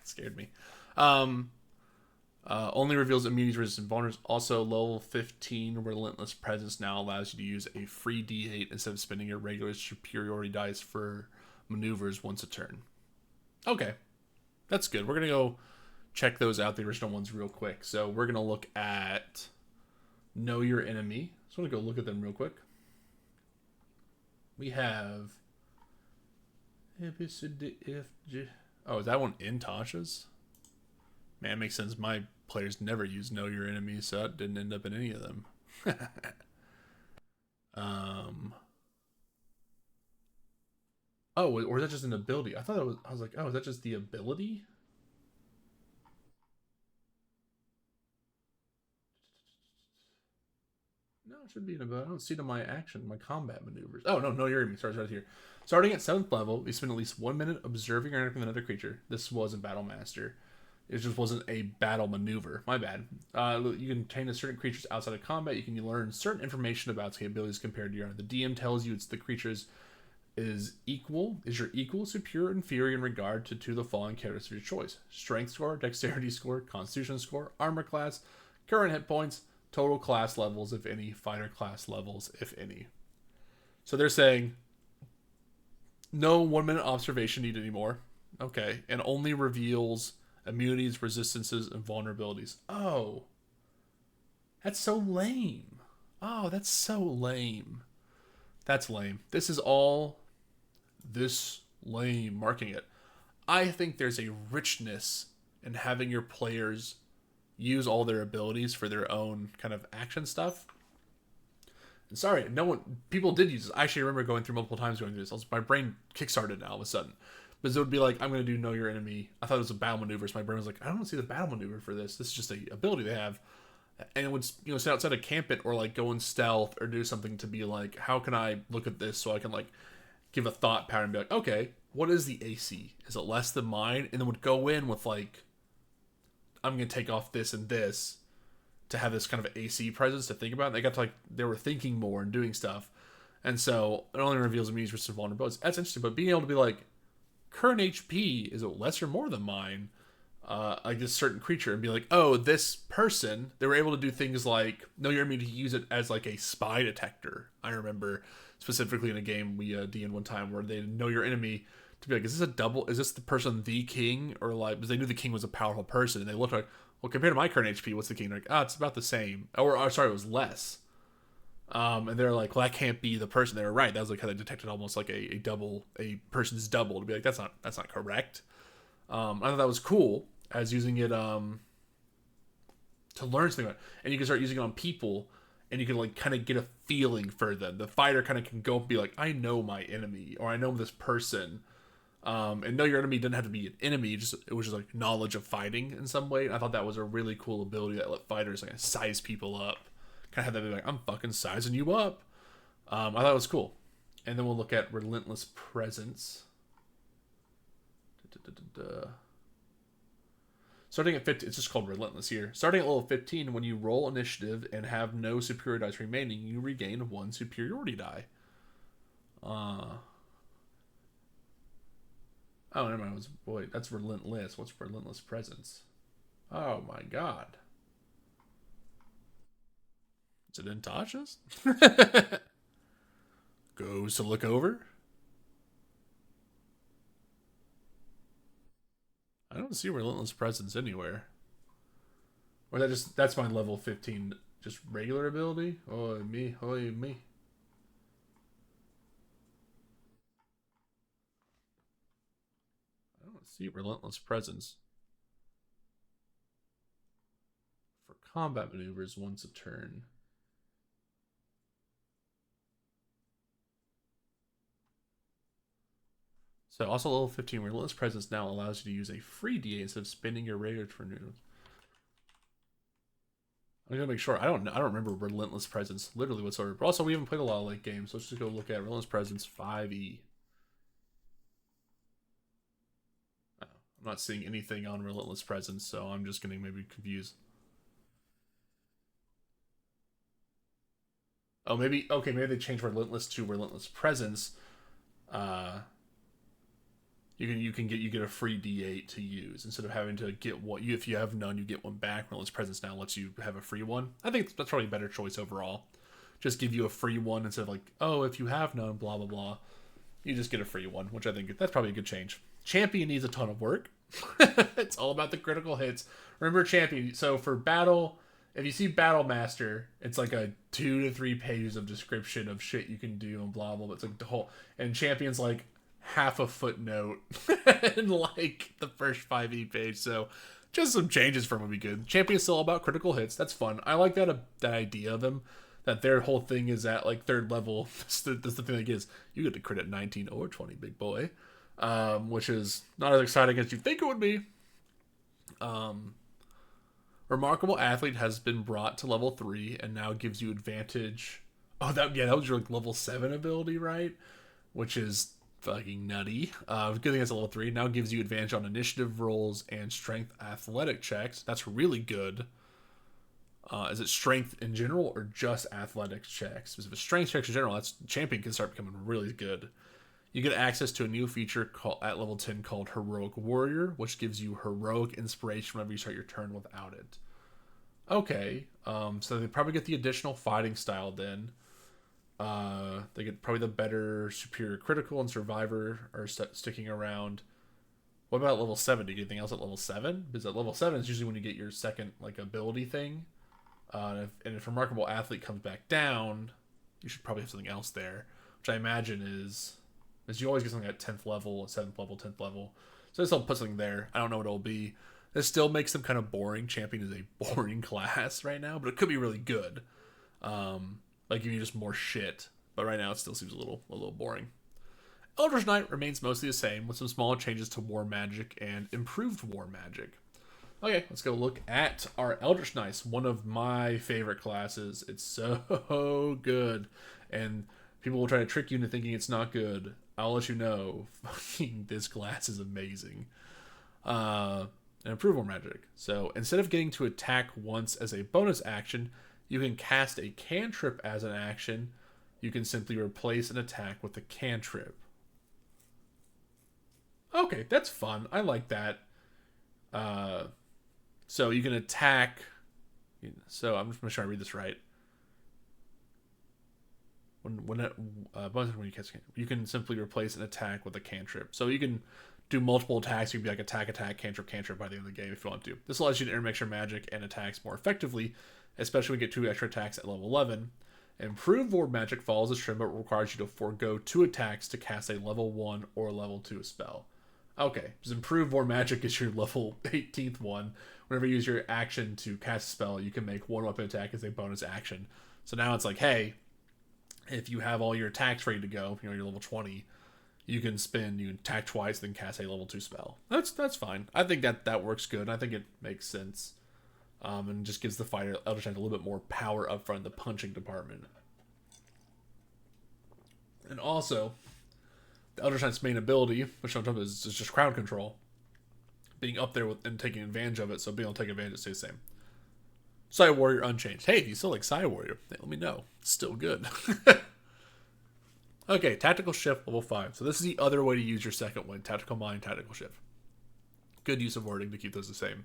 Speaker 1: Scared me. Only reveals immunities, resistant vulners. Also, level 15 Relentless Presence now allows you to use a free D8 instead of spending your regular superiority dice for maneuvers once a turn. Okay, that's good. We're gonna go check those out, the original ones, real quick. So we're gonna look at Know Your Enemy. Just want to go look at them real quick. We have... Oh, is that one in Tasha's? Man, it makes sense. My players never use Know Your Enemy, so that didn't end up in any of them. Oh, or is that just an ability? I was like, oh, is that just the ability? No, it should be in about. I don't see it in my combat maneuvers. Oh, no, Your Enemy starts right here. Starting at 7th level, you spend at least 1 minute observing or interacting with another creature. This wasn't Battle Master. It just wasn't a battle maneuver. My bad. You can obtain a certain creatures outside of combat. You can learn certain information about its capabilities compared to your own. The DM tells you it's the creature's is your equal, superior, inferior in regard to the following characteristics of your choice: strength score, dexterity score, constitution score, armor class, current hit points, total class levels, if any, fighter class levels, if any. So they're saying no 1 minute observation needed anymore. Okay. And only reveals immunities, resistances, and vulnerabilities. Oh. That's so lame. Oh, that's so lame. That's lame. This is all this lame marking it. I think there's a richness in having your players use all their abilities for their own kind of action stuff. And sorry, people did use this. I actually remember going through multiple times going through this. My brain kickstarted now all of a sudden. Because it would be like, I'm going to do Know Your Enemy. I thought it was a battle maneuver, so my brain was like, I don't want to see the battle maneuver for this. This is just a ability they have. And it would, sit outside of camp it or like go in stealth or do something to be like, how can I look at this so I can like give a thought pattern and be like, okay, what is the AC? Is it less than mine? And then would go in with like, I'm going to take off this and this to have this kind of AC presence to think about. And they got to they were thinking more and doing stuff. And so it only reveals immunities, risks, and vulnerabilities. That's interesting. But being able to be like, current HP, is it less or more than mine? Like this certain creature, and be like, oh, this person, they were able to do things like Know Your Enemy, to use it as like a spy detector. I remember specifically in a game we DN'd one time where they Know Your Enemy to be like, is this the person the king? Or like, because they knew the king was a powerful person, and they looked like, well, compared to my current HP, what's the king? They're like, it's about the same. Or sorry, it was less. And they're like, well, that can't be the person. They were right. That was like how they detected almost like a person's double, to be like, that's not correct. I thought that was cool, as using it to learn something about it. And you can start using it on people, and you can like kind of get a feeling for them. The fighter kind of can go and be like, I know my enemy, or I know this person. And Know Your Enemy didn't have to be an enemy, it was just like knowledge of fighting in some way. And I thought that was a really cool ability that let fighters like size people up. Kind of have that be like, I'm fucking sizing you up. I thought it was cool. And then we'll look at Relentless Presence. Starting at 15, it's just called Relentless here. Starting at level 15, when you roll initiative and have no superior dice remaining, you regain 1 superiority die. Oh, never mind. That's Relentless. What's Relentless Presence? Oh my god. Is it in Tasha's? Goes to look over. don't see Relentless Presence anywhere. Or that's my level 15 just regular ability? Oh me, oh me. I don't see Relentless Presence. For combat maneuvers once a turn. So also level 15, Relentless Presence now allows you to use a free D8 instead of spending your regular turn. I'm gonna make sure. I don't remember Relentless Presence literally whatsoever. But also we haven't played a lot of late games, so let's just go look at Relentless Presence 5e. Oh, I'm not seeing anything on Relentless Presence, so I'm just getting maybe confused. Oh, maybe maybe they changed Relentless to Relentless Presence. You get a free D8 to use instead of having to get what you if you have none you get one back. Relentless Presence now lets you have a free one. I think that's probably a better choice overall. Just give you a free one instead of like, oh, if you have none, blah blah blah. You just get a free one, which I think that's probably a good change. Champion needs a ton of work. It's all about the critical hits. Remember Champion. So for battle, if you see Battle Master, it's like a 2 to 3 pages of description of shit you can do and blah blah. But it's like the whole and Champion's like half a footnote in like the first 5e page. So just some changes from would be good. Champion's still about critical hits. That's fun. I like that idea of them. That their whole thing is at like 3rd level. That's the thing that is you get to crit at 19 or 20, big boy. Which is not as exciting as you think it would be. Remarkable Athlete has been brought to level 3 and now gives you advantage. Oh, that was your like, level 7 ability, right? Which is fucking nutty. Good thing it's a level 3. Now gives you advantage on initiative rolls and strength athletic checks. That's really good. Is it strength in general or just athletics checks? Because if it's strength checks in general, that's Champion can start becoming really good. You get access to a new feature at level 10 called Heroic Warrior, which gives you heroic inspiration whenever you start your turn without it. Okay, so they probably get the additional fighting style then. They get probably the better superior critical and survivor are sticking around. What about level 7? Do you get anything else at level 7? Because at level 7 is usually when you get your second like ability thing. If Remarkable Athlete comes back down, you should probably have something else there, which I imagine is you always get something at 10th level, 7th level, 10th level. So this will put something there. I don't know what it'll be. This still makes them kind of boring. Champion is a boring class right now, but it could be really good. Like give you just more shit. But right now it still seems a little boring. Eldritch Knight remains mostly the same, with some small changes to War Magic and improved War Magic. Okay, let's go look at our Eldritch Knights, one of my favorite classes. It's so good. And people will try to trick you into thinking it's not good. I'll let you know, fucking this class is amazing. And improve War Magic. So instead of getting to attack once as a bonus action, you can cast a cantrip as an action. You can simply replace an attack with a cantrip. Okay, that's fun. I like that. So you can attack. So I'm just going to try to read this right. When you cast, you can simply replace an attack with a cantrip. So you can do multiple attacks. You can be like attack, cantrip by the end of the game if you want to. This allows you to intermix your magic and attacks more effectively, especially when you get 2 extra attacks at level 11. Improved War Magic follows this trend, but requires you to forego 2 attacks to cast a level 1 or level 2 spell. Okay, because Improved War Magic is your level 18th one. Whenever you use your action to cast a spell, you can make 1 weapon attack as a bonus action. So now it's like, hey, if you have all your attacks ready to go, you're level 20, you can attack twice, then cast a level 2 spell. That's fine. I think that works good. I think it makes sense. And just gives the fighter Eldritch Knight a little bit more power up front in the punching department. And also, the Eldritch Knight's main ability, which on top is just crowd control, being up there and taking advantage of it, so being able to take advantage stays the same. Psy Warrior unchanged. Hey, if you still like Psy Warrior, let me know. It's still good. Okay, Tactical Shift level 5. So this is the other way to use your second one, Tactical Mind, Tactical Shift. Good use of wording to keep those the same.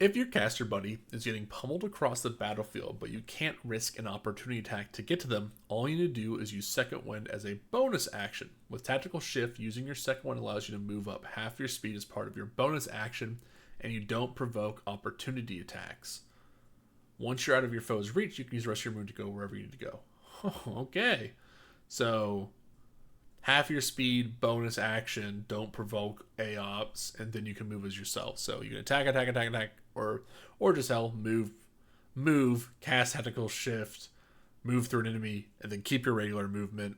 Speaker 1: If your caster buddy is getting pummeled across the battlefield, but you can't risk an opportunity attack to get to them, all you need to do is use Second Wind as a bonus action. With Tactical Shift, using your Second Wind allows you to move up half your speed as part of your bonus action, and you don't provoke opportunity attacks. Once you're out of your foe's reach, you can use the rest of your move to go wherever you need to go. Okay. So, half your speed, bonus action, don't provoke AOPs, and then you can move as yourself. So you can attack, or just hell, move, cast Tactical Shift, move through an enemy, and then keep your regular movement.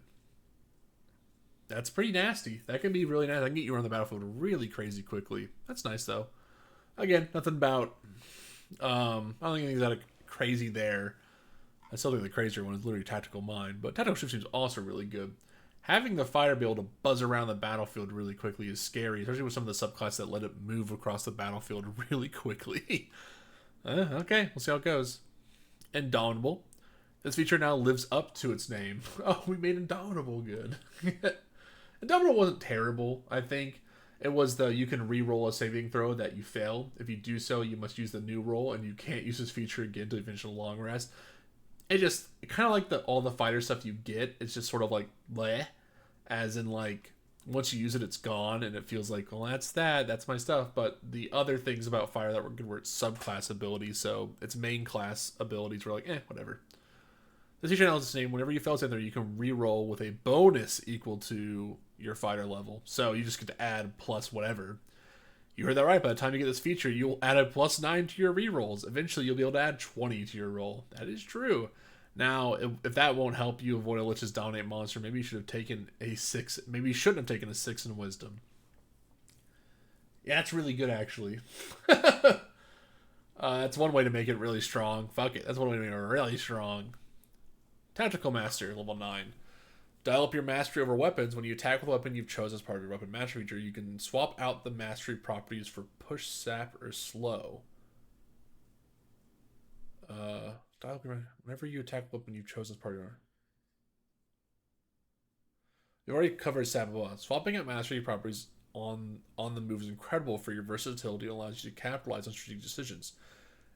Speaker 1: That's pretty nasty. That can be really nice. That can get you around the battlefield really crazy quickly. That's nice, though. Again, nothing about... I don't think anything's that crazy there. I still think the crazier one is literally Tactical Mind, but Tactical Shift seems also really good. Having the fighter be able to buzz around the battlefield really quickly is scary, especially with some of the subclasses that let it move across the battlefield really quickly. Okay, we'll see how it goes. Indomitable. This feature now lives up to its name. Oh, we made Indomitable good. Indomitable wasn't terrible, I think. It was you can re-roll a saving throw that you fail. If you do so, you must use the new roll, and you can't use this feature again to finish a long rest. It kind of like all the fighter stuff you get, it's just sort of like bleh, as in like once you use it, it's gone, and it feels like, well, that's my stuff. But the other things about fire that were good were its subclass abilities, so its main class abilities were like, whatever. This feature now is the same. Whenever you fail something, you can re-roll with a bonus equal to your fighter level. So you just get to add plus whatever. You heard that right. By the time you get this feature, you'll add a +9 to your rerolls. Eventually, you'll be able to add 20 to your roll. That is true. Now, if that won't help you avoid a Lich's Dominate monster, maybe you should have taken a 6. Maybe you shouldn't have taken a 6 in Wisdom. Yeah, that's really good, actually. That's one way to make it really strong. Fuck it. That's one way to make it really strong. Tactical Master, level 9. Dial up your mastery over weapons. When you attack with a weapon you've chosen as part of your weapon mastery feature, you can swap out the mastery properties for push, sap, or slow. Dial up whenever you attack with a weapon you've chosen as part of your... You already covered sap above. Swapping out mastery properties on the move is incredible for your versatility and allows you to capitalize on strategic decisions.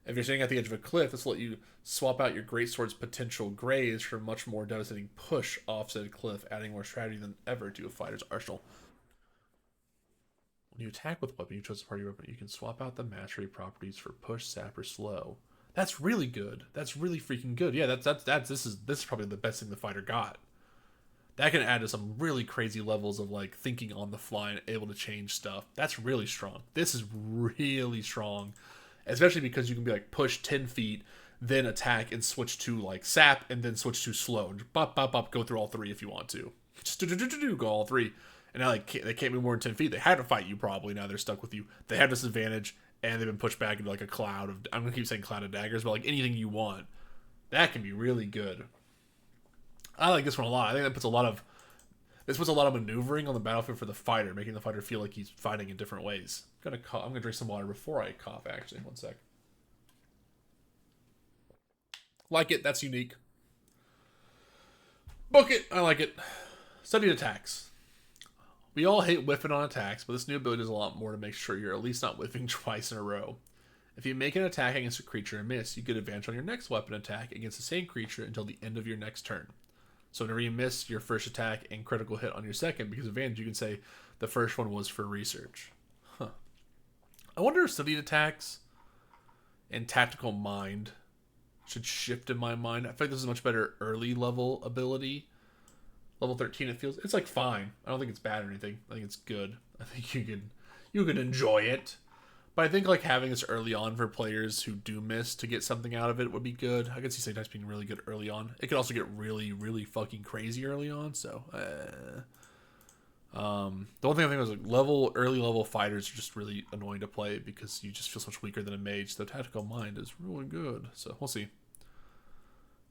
Speaker 1: If you're standing at the edge of a cliff, this will let you swap out your greatsword's potential graze for a much more devastating push off said cliff, adding more strategy than ever to a fighter's arsenal. When you attack with a weapon you chose as part of your weapon, you can swap out the mastery properties for push, sap, or slow. That's really good. That's really freaking good. Yeah, this is probably the best thing the fighter got. That can add to some really crazy levels of like thinking on the fly and able to change stuff. That's really strong. This is really strong. Especially because you can be like push 10 feet, then attack and switch to like sap, and then switch to slow. Bop, bop, bop, go through all 3 if you want to. Just go all 3. And now they can't move more than 10 feet. They had to fight you probably. Now they're stuck with you. They have this advantage, and they've been pushed back into like a cloud of... I'm going to keep saying cloud of daggers, but like anything you want. That can be really good. I like this one a lot. I think that puts a lot of... This puts a lot of maneuvering on the battlefield for the fighter, making the fighter feel like he's fighting in different ways. I'm gonna drink some water before I cough, actually. One sec. Like it. That's unique. Book it. I like it. Studied attacks. We all hate whiffing on attacks, but this new ability does a lot more to make sure you're at least not whiffing twice in a row. If you make an attack against a creature and miss, you get advantage on your next weapon attack against the same creature until the end of your next turn. So whenever you miss your first attack and critical hit on your second, because of advantage, you can say the first one was for research. Huh. I wonder if studied attacks and tactical mind should shift in my mind. I feel like this is a much better early level ability. Level 13, it's like fine. I don't think it's bad or anything. I think it's good. I think you can enjoy it. But I think like having this early on for players who do miss to get something out of it would be good. I could see sometimes being really good early on. It could also get really, really fucking crazy early on. So, the one thing I think was like early level fighters are just really annoying to play because you just feel so much weaker than a mage. So tactical mind is really good. So we'll see.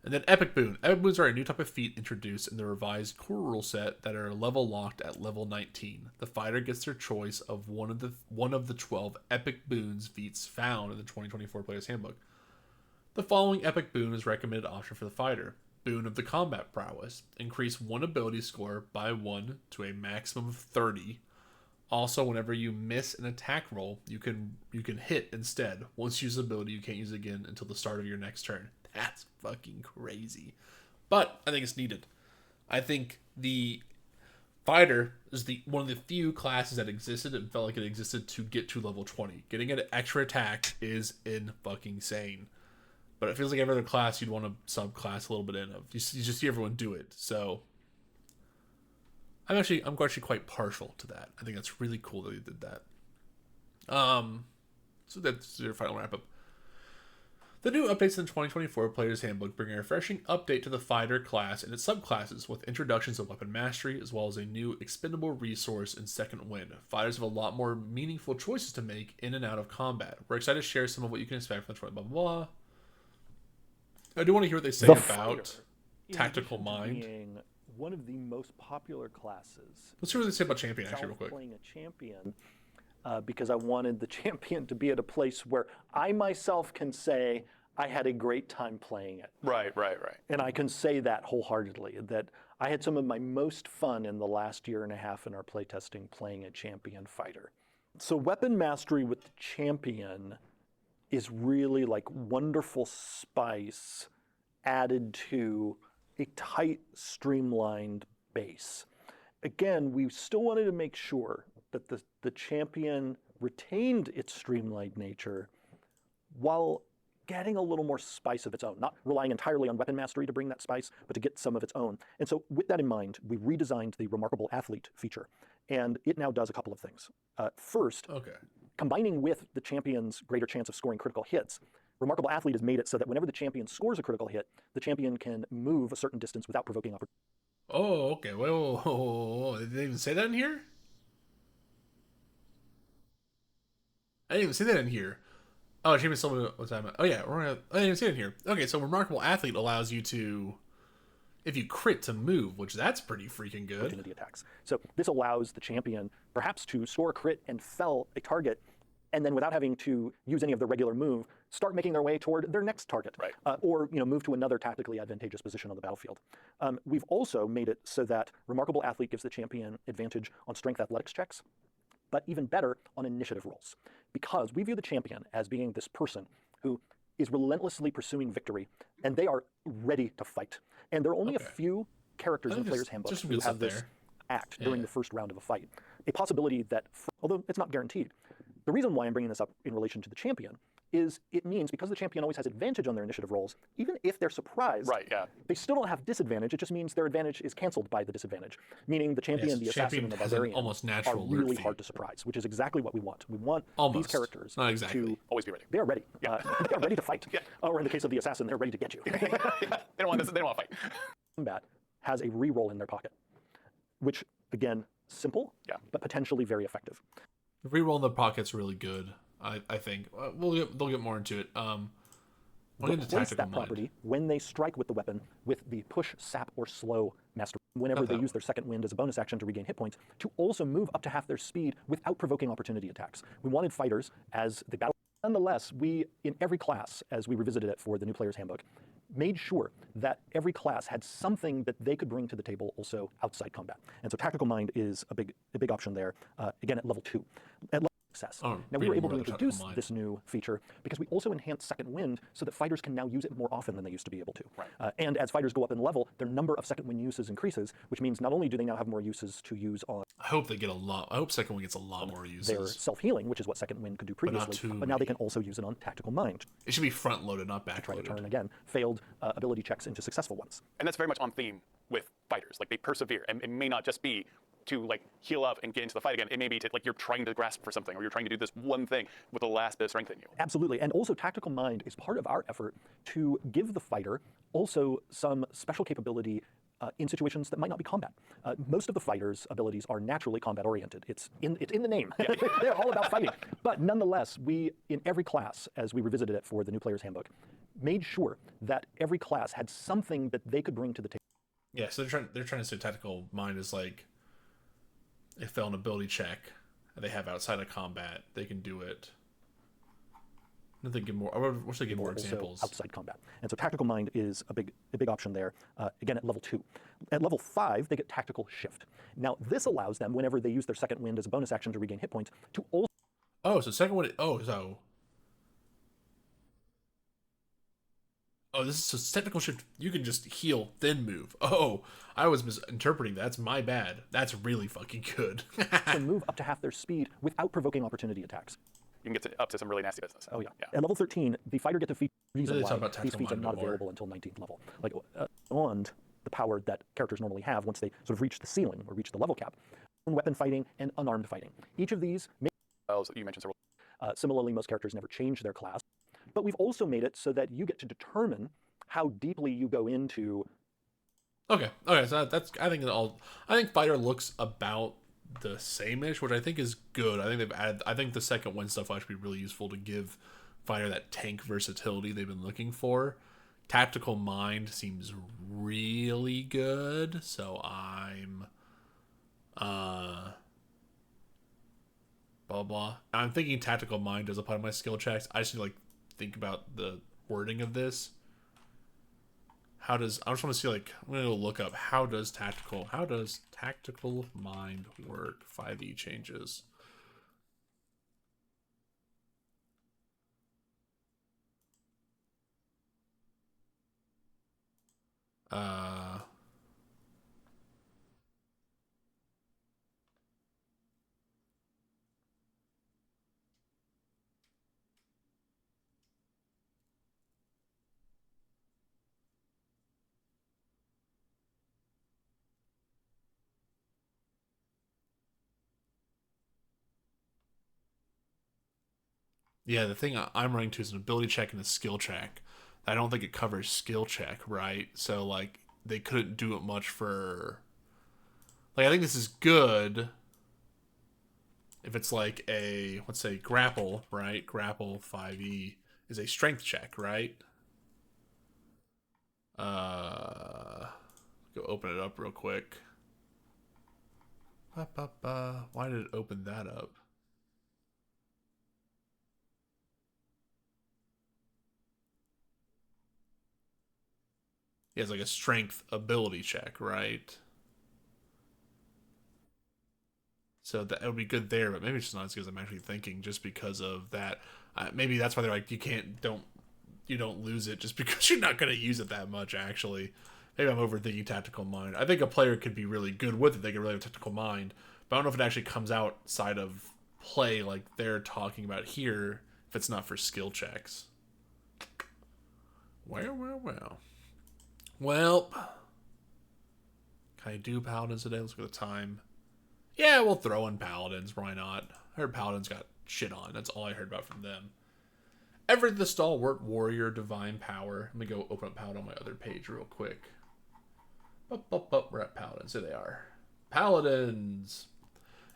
Speaker 1: And then Epic Boon. Epic Boons are a new type of feat introduced in the revised core rule set that are level locked at level 19. The fighter gets their choice of one of the 12 Epic Boons feats found in the 2024 Player's Handbook. The following Epic Boon is recommended option for the fighter. Boon of the Combat Prowess. Increase one ability score by 1 to a maximum of 30 Also, whenever you miss an attack roll, you can hit instead. Once you use the ability, you can't use it again until the start of your next turn. That's fucking crazy. But I think it's needed. I think the fighter is the one of the few classes that existed and felt like it existed to get to level 20. Getting an extra attack is fucking insane. But it feels like every other class you'd want to subclass a little bit in of. You just see everyone do it. So I'm actually quite partial to that. I think that's really cool that they did that. So that's your final wrap up. The new updates in the 2024 Player's Handbook bring a refreshing update to the fighter class and its subclasses, with introductions of weapon mastery as well as a new expendable resource in Second Wind. Fighters have a lot more meaningful choices to make in and out of combat. We're excited to share some of what you can expect from the blah blah blah. I do want to hear what they say about Tactical Mind.
Speaker 2: Being one of the most popular classes.
Speaker 1: Let's hear what they say about Champion actually real quick.
Speaker 2: Playing a champion. Because I wanted the champion to be at a place where I myself can say I had a great time playing it.
Speaker 3: Right.
Speaker 2: And I can say that wholeheartedly, that I had some of my most fun in the last year and a half in our playtesting playing a champion fighter. So weapon mastery with the champion is really like wonderful spice added to a tight, streamlined base. Again, we still wanted to make sure that the champion retained its streamlined nature while getting a little more spice of its own, not relying entirely on weapon mastery to bring that spice, but to get some of its own. And so with that in mind, we redesigned the Remarkable Athlete feature, and it now does a couple of things. First, combining with the champion's greater chance of scoring critical hits, Remarkable Athlete has made it so that whenever the champion scores a critical hit, the champion can move a certain distance without provoking opportunity.
Speaker 1: Oh, okay. Whoa. Did they even say that in here? I didn't even see that in here. Oh, champion still what's that? Oh yeah, I didn't even see it in here. Okay, so Remarkable Athlete allows you to, if you crit, to move, which that's pretty freaking good.
Speaker 2: Opportunity attacks. So this allows the champion perhaps to score a crit and fell a target, and then without having to use any of the regular move, start making their way toward their next target, or move to another tactically advantageous position on the battlefield. We've also made it so that Remarkable Athlete gives the champion advantage on strength athletics checks, but even better on initiative rolls, because we view the champion as being this person who is relentlessly pursuing victory, and they are ready to fight. And there are only a few characters in the Player's Handbook who have this act during the first round of a fight. A possibility that, although it's not guaranteed, the reason why I'm bringing this up in relation to the champion is it means because the champion always has advantage on their initiative rolls, even if they're surprised, they still don't have disadvantage. It just means their advantage is canceled by the disadvantage, meaning the champion, the assassin, and the barbarian are really hard to surprise, which is exactly what we want. We want these characters to
Speaker 3: always be ready.
Speaker 2: They are ready. They are ready to fight. Or in the case of the assassin, they're ready to get you.
Speaker 3: They don't want to fight.
Speaker 2: Combat has a reroll in their pocket, which, again, simple, but potentially very effective.
Speaker 1: The reroll in the pocket's really good. I think they'll get more into it.
Speaker 2: They'll place that property when they strike with the weapon with the push, sap, or slow master. Whenever they use their second wind as a bonus action to regain hit points, to also move up to half their speed without provoking opportunity attacks. We wanted fighters as the battle. Nonetheless, we, in every class, as we revisited it for the new Player's Handbook, made sure that every class had something that they could bring to the table also outside combat. And so Tactical Mind is a big option there, again at level 2. At level success. Now we were able to introduce this new feature because we also enhanced Second Wind so that fighters can now use it more often than they used to be able to. And as fighters go up in level, their number of Second Wind uses increases, which means not only do they now have more uses to use on...
Speaker 1: I hope Second Wind gets a lot more uses.
Speaker 2: Their self-healing, which is what Second Wind could do previously, but now they can also use it on Tactical Mind.
Speaker 1: It should be front-loaded, not back-loaded.
Speaker 2: Try to turn, again, failed ability checks into successful ones.
Speaker 3: And that's very much on theme with fighters. Like, they persevere, and it may not just be to like heal up and get into the fight again. It may be to like you're trying to grasp for something, or you're trying to do this one thing with the last bit of strength in you.
Speaker 2: Absolutely, and also Tactical Mind is part of our effort to give the fighter also some special capability in situations that might not be combat. Most of the fighters' abilities are naturally combat-oriented. It's in the name. They're all about fighting. But nonetheless, we, in every class, as we revisited it for the new Player's Handbook, made sure that every class had something that they could bring to the table.
Speaker 1: Yeah, so they're trying to say Tactical Mind is like, if they're an ability check they have outside of combat, they can do it I think give more. I wish they give more
Speaker 2: also
Speaker 1: examples.
Speaker 2: outside combat. And so tactical mind is a big option there, again at level 2. At level 5, they get tactical shift. Now this allows them, whenever they use their second wind as a bonus action to regain hit points, to also...
Speaker 1: Oh, so second one. Oh, so... Oh, this is so technical shift. You can just heal, then move. Oh, I was misinterpreting. That's my bad. That's really fucking good.
Speaker 2: can move up to half their speed without provoking opportunity attacks.
Speaker 3: You can get up to some really nasty business.
Speaker 2: Oh yeah. At level 13, the fighter gets a feat. Reason why these feats are
Speaker 1: mind
Speaker 2: not
Speaker 1: more.
Speaker 2: available until 19th level. Like beyond the power that characters normally have once they sort of reach the ceiling or reach the level cap. Weapon fighting and unarmed fighting. Each of these
Speaker 3: You mentioned several.
Speaker 2: similarly, most characters never change their class. But we've also made it so that you get to determine how deeply you go into...
Speaker 1: Okay, so that's... I think fighter looks about the same-ish, which I think is good. I think they've added... I think the second wind stuff will actually be really useful to give fighter that tank versatility they've been looking for. Tactical mind seems really good, so I'm... blah blah. I'm thinking tactical mind does apply to my skill checks. I just need to think about the wording of this. I just want to see I'm gonna go look up how does tactical mind work. 5e changes. Yeah, the thing I'm running to is an ability check and a skill check. I don't think it covers skill check, right? So they couldn't do it much for... I think this is good if it's let's say grapple, right? Grapple 5e is a strength check, right? Go open it up real quick. Why did it open that up? He has a strength ability check, right? So that would be good there, but maybe it's just not as good as I'm actually thinking, just because of that. Maybe that's why they're you don't lose it just because you're not going to use it that much. Actually, maybe I'm overthinking tactical mind. I think a player could be really good with it. They could really have tactical mind, but I don't know if it actually comes outside of play like they're talking about here. If it's not for skill checks. Well, can I do paladins today? Let's look at the time. Yeah, we'll throw in paladins. Why not? I heard paladins got shit on. That's all I heard about from them. Ever the stalwart warrior, divine power. Let me go open up paladin on my other page real quick. We're at paladins. There they are. Paladins.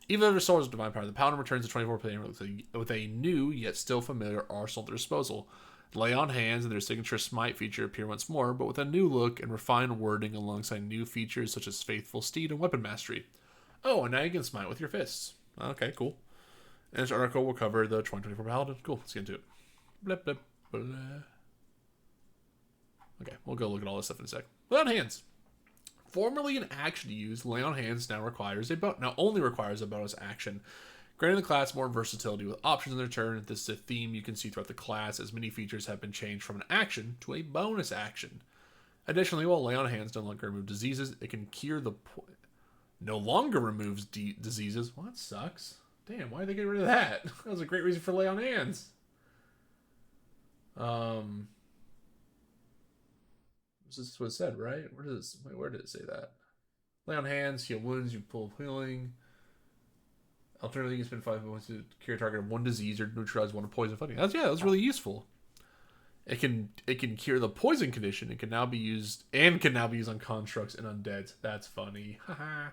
Speaker 1: Even if their soul is divine power, the paladin returns to 24 player with a new yet still familiar arsenal at their disposal. Lay on hands and their signature smite feature appear once more, but with a new look and refined wording alongside new features such as faithful steed and weapon mastery. Oh, and now you can smite with your fists. Okay, cool. And this article will cover the 2024 paladin. Cool, let's get into it. Blah, blah, blah. Okay, we'll go look at all this stuff in a sec. Lay on hands. Formerly an action to use, lay on hands now only requires a bonus action, granting the class more versatility with options in their turn. This is a theme you can see throughout the class, as many features have been changed from an action to a bonus action. Additionally, while lay on hands no longer remove diseases, it can cure the no longer removes diseases. Well, that sucks. Damn, why did they get rid of that? That was a great reason for lay on hands. This is what it said, right? Where did it say that? Lay on hands, heal wounds, you pull healing. Alternatively, you can spend 5 points to cure a target of one disease or neutralize one of poison fighting. That was really useful. It can cure the poison condition. It can now be used on constructs and undeads. That's funny. Haha.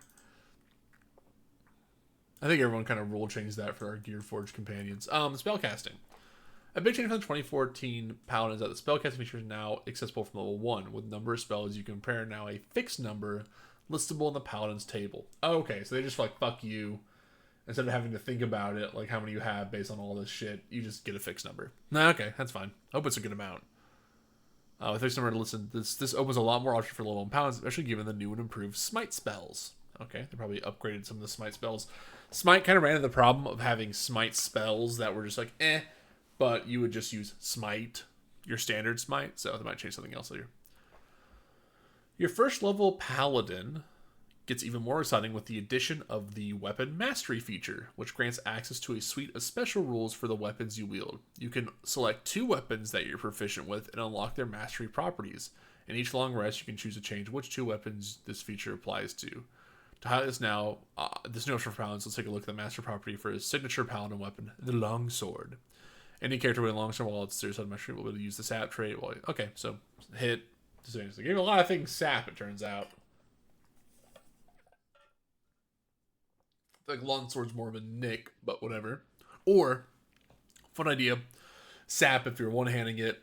Speaker 1: I think everyone kind of rule changed that for our Gearforged companions. Spellcasting. A big change from the 2014 Paladin is that the spellcasting feature is now accessible from level 1. With number of spells, you can compare now a fixed number listable in the Paladin's table. Okay, so they just fuck you. Instead of having to think about it, like how many you have based on all this shit, you just get a fixed number. Nah, okay, that's fine. I hope it's a good amount. With fixed number, listen, this opens a lot more options for level 1 paladins, especially given the new and improved smite spells. Okay, they probably upgraded some of the smite spells. Smite kind of ran into the problem of having smite spells that were just like, but you would just use smite, your standard smite, so they might change something else later. Your first level paladin gets even more exciting with the addition of the weapon mastery feature, which grants access to a suite of special rules for the weapons you wield. You can select 2 weapons that you're proficient with and unlock their mastery properties. In each long rest, you can choose to change which 2 weapons this feature applies to. To highlight this now, this new option for paladins, let's take a look at the master property for his signature paladin weapon, the longsword. Any character with a longsword, while it's serious on mastery, will be able to use the sap trait. Okay, so hit. They gave a lot of things sap, it turns out. Like longsword's more of a nick, but whatever. Or, fun idea, sap if you're one-handing it,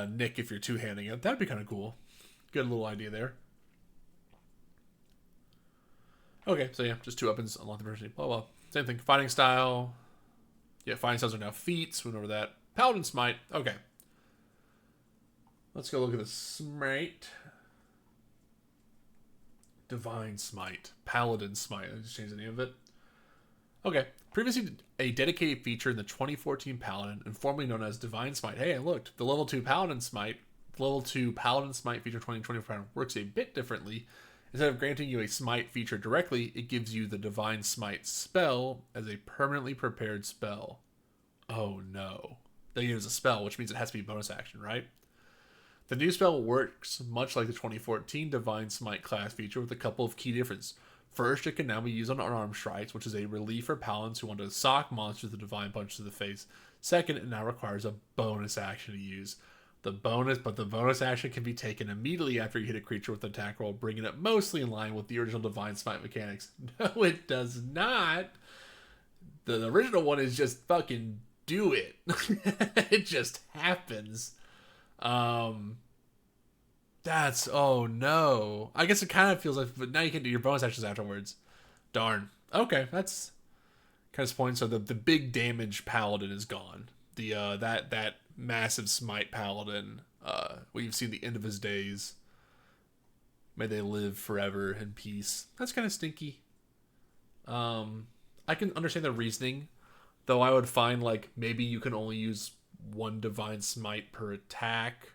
Speaker 1: nick if you're two-handing it. That'd be kind of cool. Good little idea there. Okay, so yeah, just 2 weapons, unlock the version. Blah, blah. Same thing. Fighting style. Yeah, fighting styles are now feats. We went over that. Paladin smite. Okay. Let's go look at the smite. Divine smite. Paladin smite. I just changed the name of it. Okay. Previously a dedicated feature in the 2014 Paladin, and formerly known as Divine Smite. Hey, I looked. The level 2 Paladin Smite feature 2024 works a bit differently. Instead of granting you a smite feature directly, it gives you the Divine Smite spell as a permanently prepared spell. Oh no. They use a spell, which means it has to be a bonus action, right? The new spell works much like the 2014 Divine Smite class feature with a couple of key differences. First, it can now be used on unarmed strikes, which is a relief for paladins who want to sock monsters with a divine punch to the face. Second, it now requires a bonus action to use. The bonus action can be taken immediately after you hit a creature with an attack roll, bringing it mostly in line with the original Divine Smite mechanics. No, it does not. The original one is just fucking do it. It just happens. That's, oh no. I guess it kind of feels like, but now you can do your bonus actions afterwards. Darn. Okay, that's kind of disappointing. So the big damage paladin is gone. The that massive smite paladin, we've seen the end of his days. May they live forever in peace. That's kind of stinky. I can understand the reasoning, though I would find like maybe you can only use 1 divine smite per attack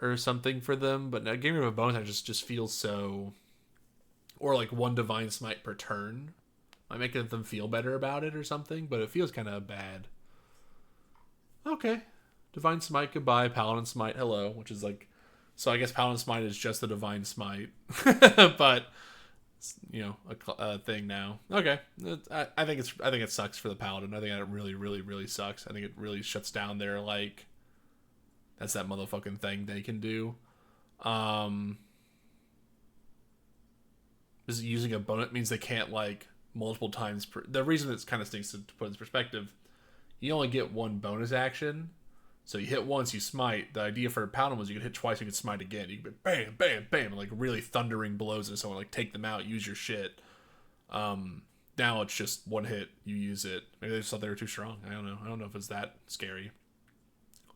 Speaker 1: or something for them, but now getting rid of a bonus action just feels so, or like 1 divine smite per turn might make them feel better about it or something, but it feels kind of bad. Okay, divine smite goodbye, paladin smite hello, which is like, so I guess paladin smite is just the divine smite, but you know, a thing now. Okay, I think it sucks for the paladin. I think it really sucks. I think it really shuts down their like, that's that motherfucking thing they can do. Is using a bonus means they can't like multiple times the reason it's kind of stinks to put in perspective, you only get 1 bonus action. So you hit once, you smite. The idea for a paladin was you could hit twice, you could smite again. You could bam, bam, bam, like really thundering blows at someone, like take them out, use your shit. Now it's just 1 hit, you use it. Maybe they just thought they were too strong. I don't know. I don't know if it's that scary.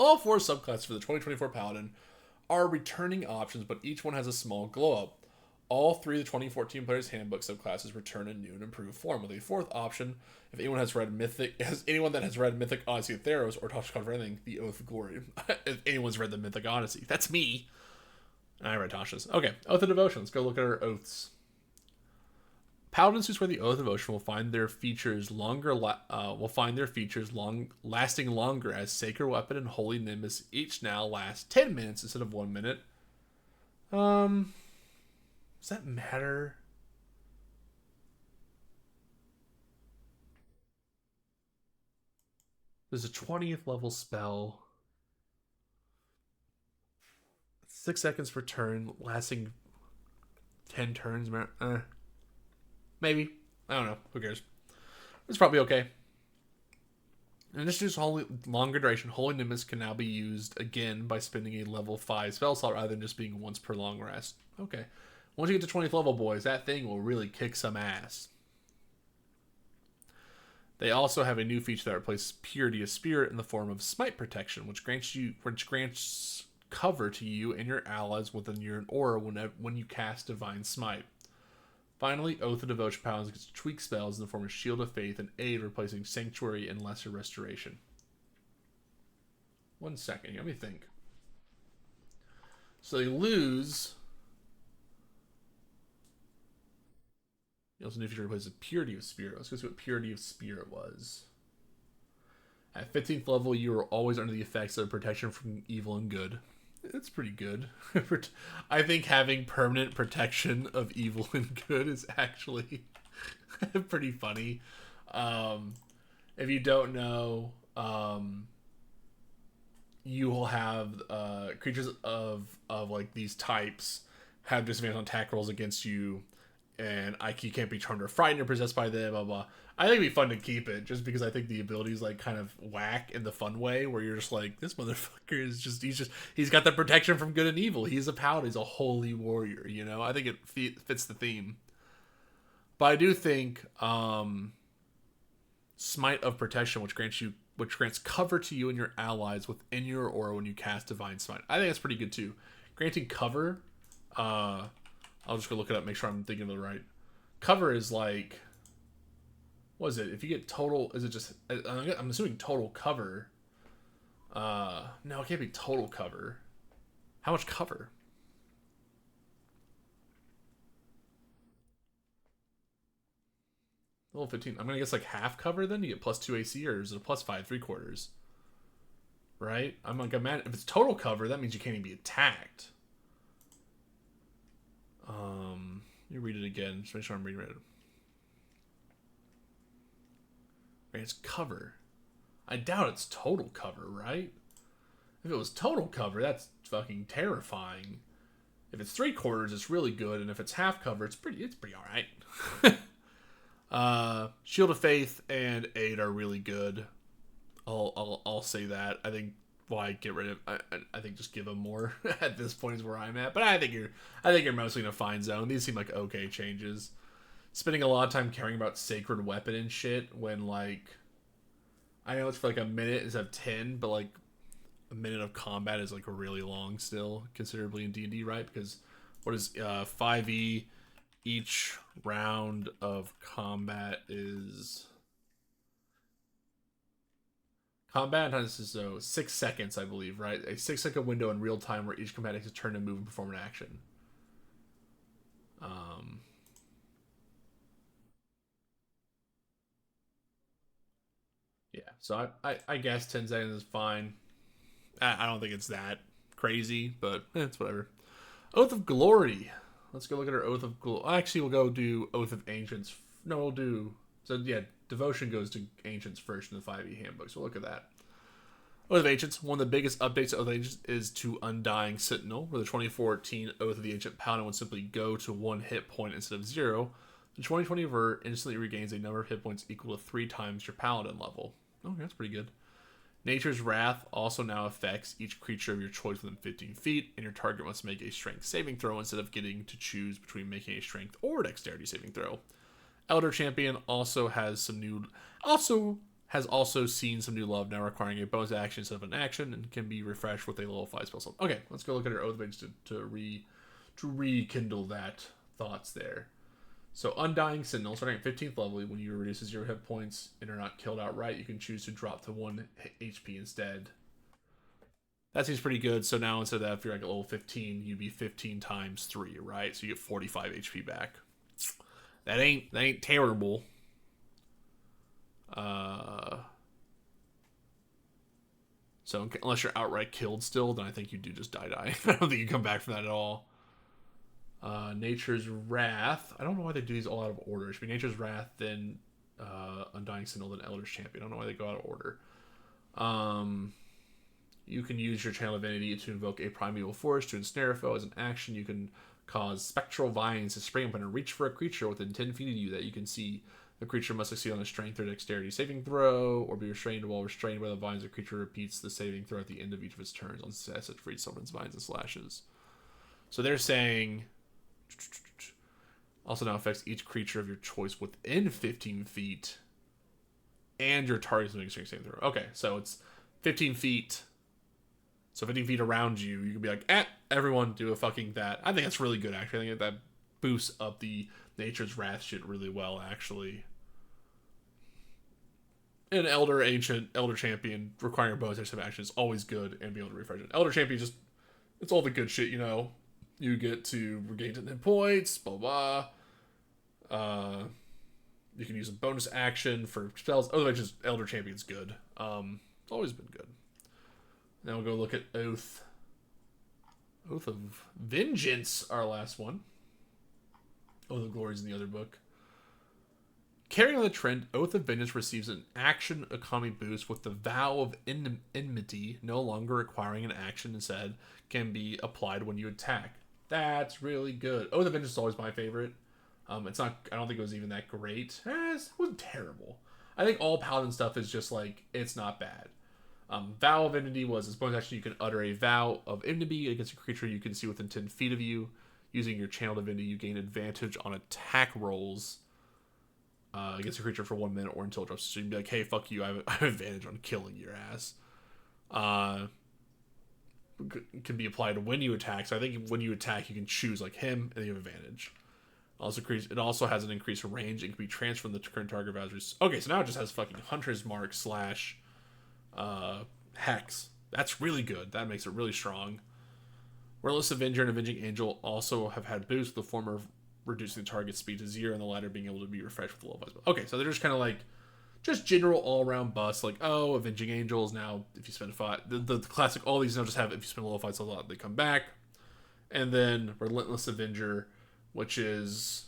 Speaker 1: All 4 subclasses for the 2024 Paladin are returning options, but each one has a small glow-up. All 3 of the 2014 Player's Handbook subclasses return in new and improved form, with a 4th option if anyone that has read Mythic Odyssey of Theros or Toxic for anything, the Oath of Glory. If anyone's read the Mythic Odyssey, that's me. I read Tasha's. Okay, Oath of Devotion. Let's go look at our oaths. Paladins who swear the Oath of Devotion will find their features lasting longer as Sacred Weapon and Holy Nimbus each now last 10 minutes instead of 1 minute. Does that matter? There's a 20th level spell. 6 seconds per turn, lasting 10 turns. Maybe. I don't know. Who cares? It's probably okay. And this is longer duration. Holy Nimbus can now be used again by spending a level 5 spell slot rather than just being once per long rest. Okay. Once you get to 20th level, boys, that thing will really kick some ass. They also have a new feature that replaces Purity of Spirit in the form of Smite Protection, which grants cover to you and your allies within your aura when you cast Divine Smite. Finally, Oath of Devotion Paladins gets tweak spells in the form of Shield of Faith and Aid, replacing Sanctuary and Lesser Restoration. 1 second, let me think. So they lose. You also need to replace the Purity of Spirit. Let's go see what Purity of Spirit was. At 15th level, you are always under the effects of protection from evil and good. It's pretty good. I think having permanent protection of evil and good is actually pretty funny. If you don't know, you will have creatures of like these types have disadvantage on attack rolls against you, and IQ can't be charmed or frightened or possessed by them, blah blah. I think it'd be fun to keep it, just because I think the ability's like kind of whack in the fun way, where you're just like, this motherfucker is he's got the protection from good and evil. He's a paladin, he's a holy warrior, you know? I think it fits the theme. But I do think Smite of Protection, which grants cover to you and your allies within your aura when you cast Divine Smite. I think that's pretty good too. Granting cover, I'll just go look it up, make sure I'm thinking of it right. Cover is like, what is it? If you get total, is it just, I'm assuming total cover. No, it can't be total cover. How much cover? Level 15. I'm going to guess like half cover then? You get plus 2 AC, or is it a plus 5, 3/4? Right? I'm like, if it's total cover, that means you can't even be attacked. You read it again. Just make sure I'm reading it. It's cover. I doubt it's total cover, right? If it was total cover, that's fucking terrifying. If it's 3/4, it's really good, and if it's half cover, it's pretty all right. Shield of Faith and Aid are really good. I'll say that. I think why get rid of? I think just give them more at this point is where I'm at. But I think you're mostly in a fine zone. These seem like okay changes. Spending a lot of time caring about Sacred Weapon and shit when, like, I know it's for like a minute instead of 10, but like a minute of combat is like really long still, considerably in D&D, right? Because what is 5e? Each round of combat is is 6 seconds, I believe, right? A 6-second window in real time where each combatant takes a turn to move and perform an action. Yeah, so I guess 10 seconds is fine. I don't think it's that crazy, but it's whatever. Oath of Glory. Let's go look at our Oath of Glory. Actually, we'll go do Oath of Ancients. No, we'll do... So, yeah, Devotion goes to Ancients first in the 5e Handbook, so we'll look at that. Oath of Ancients. One of the biggest updates to Oath of Ancients is to Undying Sentinel, where the 2014 Oath of the Ancient Paladin would simply go to 1 hit point instead of 0. The 2020 Vert instantly regains a number of hit points equal to 3 times your Paladin level. Okay, that's pretty good. Nature's Wrath also now affects each creature of your choice within 15 feet, and your target must make a strength saving throw instead of getting to choose between making a strength or dexterity saving throw. Elder Champion also has seen some new love, now requiring a bonus action instead of an action, and can be refreshed with a level 5 spell slot. Okay, let's go look at our Oath of Ancients to rekindle that thoughts there. So Undying Sentinel, starting at 15th level, when you reduce 0 hit points and are not killed outright, you can choose to drop to 1 HP instead. That seems pretty good. So now instead of that, if you're like at level 15, you'd be 15 times 3, right? So you get 45 HP back. That ain't terrible. So unless you're outright killed still, then I think you do just die. I don't think you come back from that at all. Nature's Wrath. I don't know why they do these all out of order. It should be Nature's Wrath, then Undying Sentinel, then Elder's Champion. I don't know why they go out of order. You can use your Channel Divinity to invoke a Primeval Force to ensnare a foe. As an action, you can cause Spectral Vines to spring up and reach for a creature within 10 feet of you that you can see. The creature must succeed on a Strength or Dexterity saving throw, or be restrained. While restrained by the vines, the creature repeats the saving throw at the end of each of its turns on success. It frees summons vines and slashes. So they're saying... Also now affects each creature of your choice within 15 feet and your target's doing a strength saving throw. Okay, so it's 15 feet. So 15 feet around you, you can be like, everyone do a fucking that. I think that's really good, actually. I think that boosts up the Nature's Wrath shit really well, actually. An Elder Champion requiring a bonus action action is always good, and being able to refresh it. Elder Champion it's all the good shit, you know. You get to regain 10 hit points, blah, blah. You can use a bonus action for spells. Otherwise, just Elder Champion's good. It's always been good. Now we'll go look at Oath. Oath of Vengeance, our last one. Oath of Glory is in the other book. Carrying on the trend, Oath of Vengeance receives an action economy boost with the Vow of Enmity no longer requiring an action, instead can be applied when you attack. That's really good. Oath of Vengeance is always my favorite. It's not. I don't think it was even that great. It wasn't terrible. I think all Paladin stuff is just like, it's not bad. Vow of Enmity was its bonus action. You can utter a Vow of Enmity against a creature you can see within 10 feet of you. Using your Channel Divinity, you gain advantage on attack rolls against a creature for 1 minute or until it drops. So you can be like, hey, fuck you, I have advantage on killing your ass. It can be applied when you attack. So I think when you attack, you can choose like him, and you have advantage. It also has an increased range. It can be transferred from the current target values. Okay, so now it just has fucking Hunter's Mark / Hex. That's really good. That makes it really strong. Relentless Avenger and Avenging Angel also have had boosts, the former reducing the target speed to 0 and the latter being able to be refreshed with the low spell. Okay, so they're just kind of like, just general all-around busts. Like, oh, Avenging Angels now, if you spend 5... The classic, all these now just have, if you spend a low fight, so a lot, they come back. And then Relentless Avenger, which is,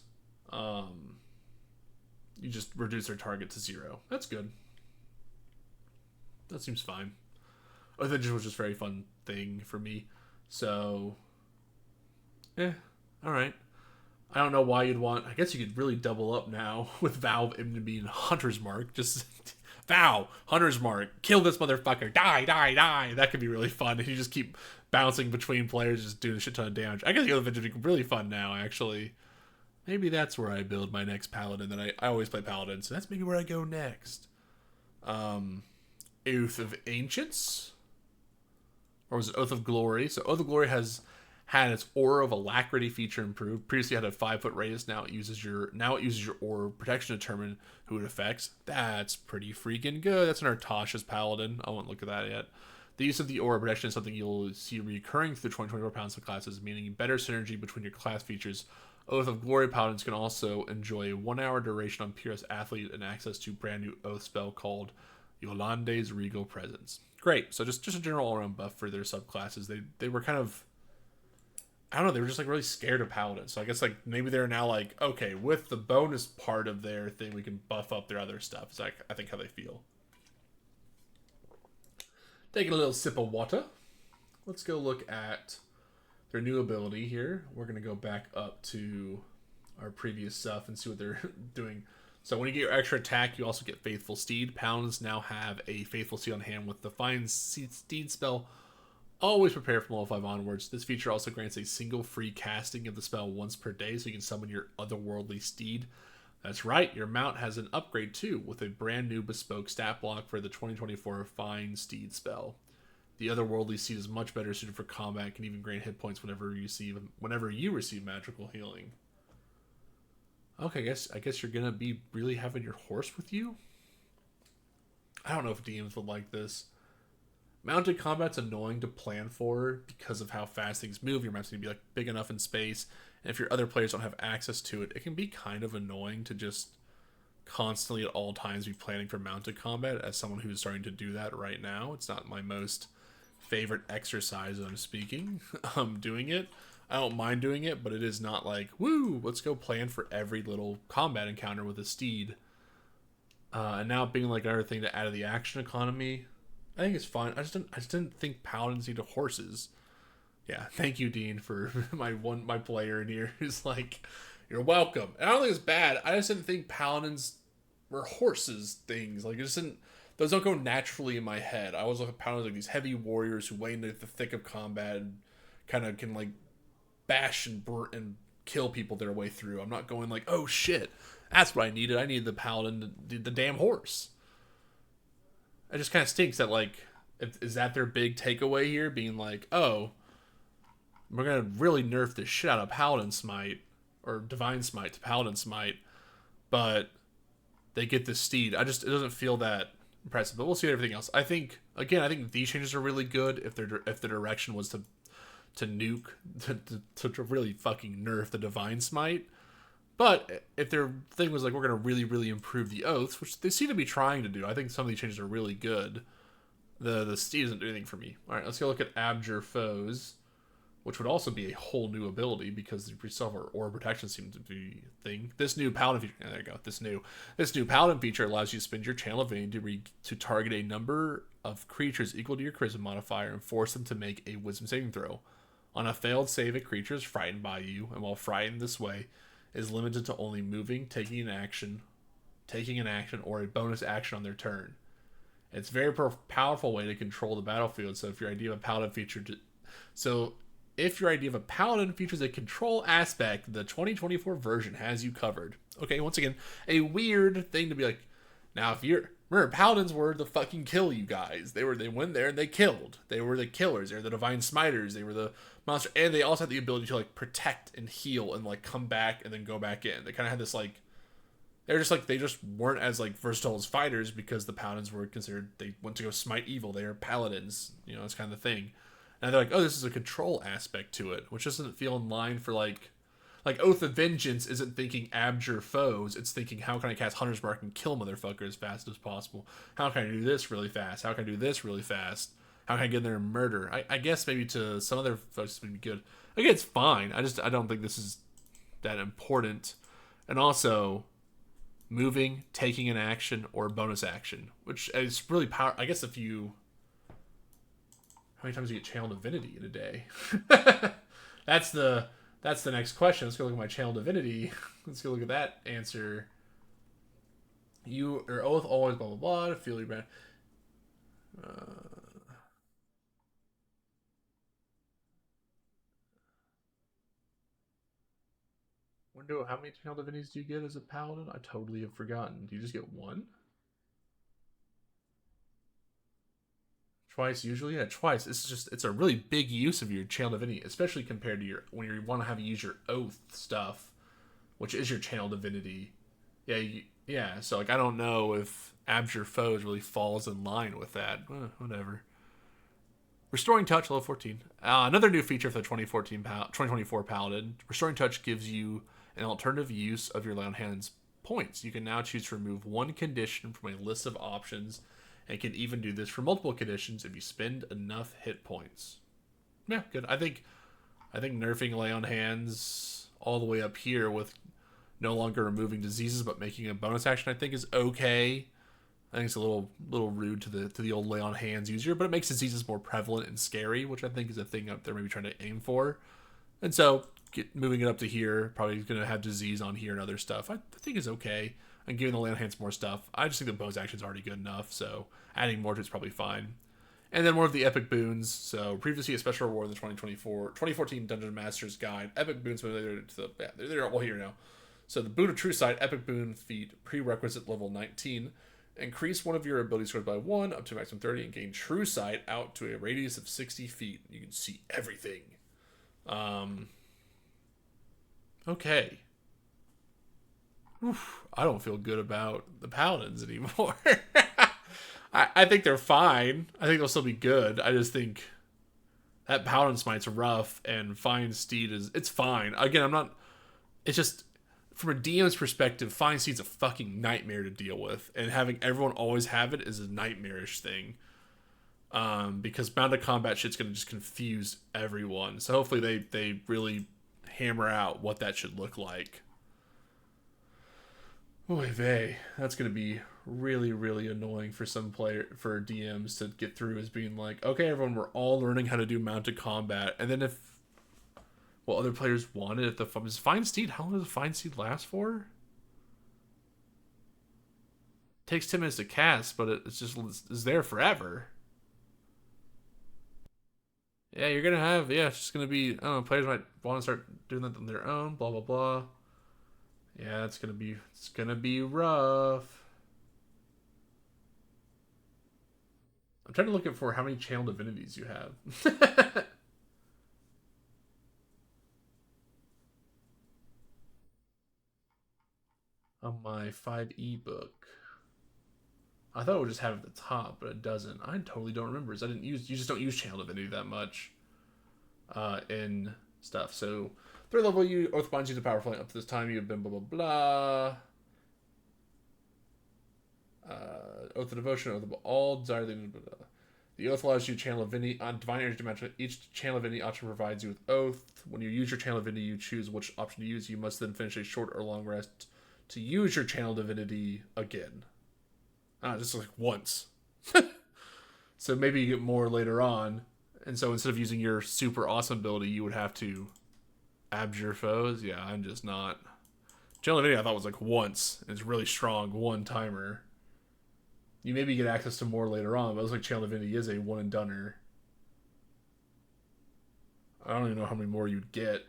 Speaker 1: you just reduce their target to 0. That's good. That seems fine. Avenger was just a very fun thing for me. So, alright. I don't know why you'd want... I guess you could really double up now with Vow of Enmity and Hunter's Mark. Just Vow, Hunter's Mark, kill this motherfucker, die, die, die. That could be really fun. And you just keep bouncing between players, just doing a shit ton of damage. I guess the other Avenger would be really fun now, actually. Maybe that's where I build my next Paladin. Then I always play Paladin, so that's maybe where I go next. Oath of Ancients? Or was it Oath of Glory? So Oath of Glory has had its Aura of Alacrity feature improved. Previously had a 5-foot radius. Now it uses your Aura protection to determine who it affects. That's pretty freaking good. That's an Artasha's Paladin. I won't look at that yet. The use of the Aura protection is something you'll see recurring through 2024 Paladins classes, meaning better synergy between your class features. Oath of Glory Paladins can also enjoy a 1-hour duration on Pyrrhus Athlete and access to a brand new Oath spell called Yolande's Regal Presence. Great. So just a general all-around buff for their subclasses. They were kind of, I don't know, they were just like really scared of Paladins. So I guess like maybe they're now like, okay, with the bonus part of their thing, we can buff up their other stuff. It's like, I think how they feel. Taking a little sip of water. Let's go look at their new ability here. We're going to go back up to our previous stuff and see what they're doing. So when you get your extra attack, you also get Faithful Steed. Paladins now have a Faithful Steed on hand with the Fine Steed spell. Always prepare from level 5 onwards. This feature also grants a single free casting of the spell once per day, so you can summon your otherworldly steed. That's right, your mount has an upgrade too, with a brand new bespoke stat block for the 2024 Fine Steed spell. The otherworldly steed is much better suited for combat and can even grant hit points whenever you receive magical healing. Okay, I guess you're gonna be really having your horse with you? I don't know if DMs would like this. Mounted combat's annoying to plan for because of how fast things move. Your map's gonna be like big enough in space, and if your other players don't have access to it, it can be kind of annoying to just constantly at all times be planning for mounted combat. As someone who's starting to do that right now, it's not my most favorite exercise I'm speaking. Doing it. I don't mind doing it, but it is not like, woo, let's go plan for every little combat encounter with a steed. And now being like another thing to add to the action economy, I think it's fine. I just didn't think Paladins needed horses. Yeah, thank you, Dean, for my player in here who's like, you're welcome. And I don't think it's bad. I just didn't think Paladins were horses things. Like, it just didn't, those don't go naturally in my head. I always look at Paladins like these heavy warriors who wade into the thick of combat and kind of can like bash and kill people their way through. I'm not going like, oh shit, that's what I needed. I needed the Paladin, the damn horse. it just kind of stinks that, like, is that their big takeaway here? Being like, oh, we're going to really nerf the shit out of Paladin Smite, or Divine Smite to Paladin Smite, but they get this steed. It doesn't feel that impressive, but we'll see everything else. I think these changes are really good if the direction was to nuke, to really fucking nerf the Divine Smite. But if their thing was like, we're going to really, really improve the oaths, which they seem to be trying to do, I think some of these changes are really good. The steed doesn't do anything for me. All right, let's go look at Abjure Foes, which would also be a whole new ability because the Resolver or protection seems to be a thing. This new Paladin feature, there you go. This new Paladin feature allows you to spend your Channel of Divinity to target a number of creatures equal to your Charisma modifier and force them to make a Wisdom saving throw. On a failed save, a creature is frightened by you, and while frightened this way, is limited to only moving, taking an action, or a bonus action on their turn. It's a very powerful way to control the battlefield. So if your idea of a Paladin features a control aspect, the 2024 version has you covered. Okay, once again, a weird thing to be like, now if you're... Remember, Paladins were the fucking kill you guys. They went there and they killed. They were the killers. They were the Divine Smiters. They were the monster. And they also had the ability to, like, protect and heal and, like, come back and then go back in. They kind of had this, like... They just weren't as, like, versatile as fighters because the Paladins were considered... They went to go smite evil. They are Paladins. You know, it's kind of the thing. And they're like, oh, this is a control aspect to it, which doesn't feel in line for, like Oath of Vengeance isn't thinking Abjure Foes. It's thinking, how can I cast Hunter's Mark and kill motherfucker as fast as possible? How can I do this really fast? How can I do this really fast? How can I get in there and murder? I guess maybe to some other folks it would be good. Again, it's fine. I don't think this is that important. And also, moving, taking an action, or bonus action, which is really powerful. I guess if you... How many times do you get Channel Divinity in a day? That's the next question. Let's go look at my Channel Divinity. Let's go look at that answer. Your oath always blah blah blah to feel your bad. How many Channel Divinities do you get as a paladin? I totally have forgotten. Do you just get one? Twice usually? Yeah, twice. It's a really big use of your Channel Divinity, especially compared to when you want to have you use your oath stuff, which is your Channel Divinity. Yeah, so like I don't know if Abjure Foes really falls in line with that. Whatever. Restoring Touch, level 14. Another new feature for the 2024 Paladin. Restoring Touch gives you an alternative use of your lay on hands points. You can now choose to remove one condition from a list of options, and can even do this for multiple conditions if you spend enough hit points. Yeah, good. I think nerfing Lay on Hands all the way up here with no longer removing diseases but making a bonus action, I think is okay. I think it's a little rude to the old Lay on Hands user, but it makes diseases more prevalent and scary, which I think is a thing up there maybe trying to aim for. And so moving it up to here, probably going to have disease on here and other stuff, I think is okay. And giving the Lay on Hands more stuff. I just think the bonus action is already good enough, so adding more to it's probably fine. And then more of the epic boons. So previously a special reward in the 2014 Dungeon Master's Guide. Epic boons, they're all here now. So the Boon of True Sight, epic boon feat, prerequisite level 19. Increase one of your ability scores by 1 up to maximum 30 and gain True Sight out to a radius of 60 feet. You can see everything. Okay. Oof, I don't feel good about the Paladins anymore. I think they're fine. I think they'll still be good. I just think that Paladin Smite's rough and Fine Steed it's fine. Again, it's just, from a DM's perspective, Fine Steed's a fucking nightmare to deal with. And having everyone always have it is a nightmarish thing. Because bound to combat shit's going to just confuse everyone. So hopefully they really hammer out what that should look like. Oy vey, that's going to be really, really annoying for for DMs to get through, as being like, okay, everyone, we're all learning how to do mounted combat. And then other players wanted, does Fine Steed, how long does a Fine Steed last for? It takes 10 minutes to cast, but it's there forever. Yeah, you're going to have, it's just going to be, I don't know, players might want to start doing that on their own, blah, blah, blah. Yeah, it's gonna be rough. I'm trying to look for how many channel divinities you have. On my 5e book. I thought it would just have it at the top, but it doesn't. I totally don't remember. You just don't use channel divinity that much in stuff. So, third level, you Oath binds you to power flame. Up to this time, you have been blah, blah, blah. Oath of Devotion, Oath of all desire. The Oath allows you to channel divinity on divine energy dimension. Each channel divinity option provides you with Oath. When you use your channel divinity, you choose which option to use. You must then finish a short or long rest to use your channel divinity again. Just like once. So maybe you get more later on. And so instead of using your super awesome ability, you would have to abjure foes. Yeah, I'm just not. Channel divinity I thought was like once. It's really strong, one timer. You maybe get access to more later on, but it looks like channel divinity is a one and doneer. I don't even know how many more you'd get.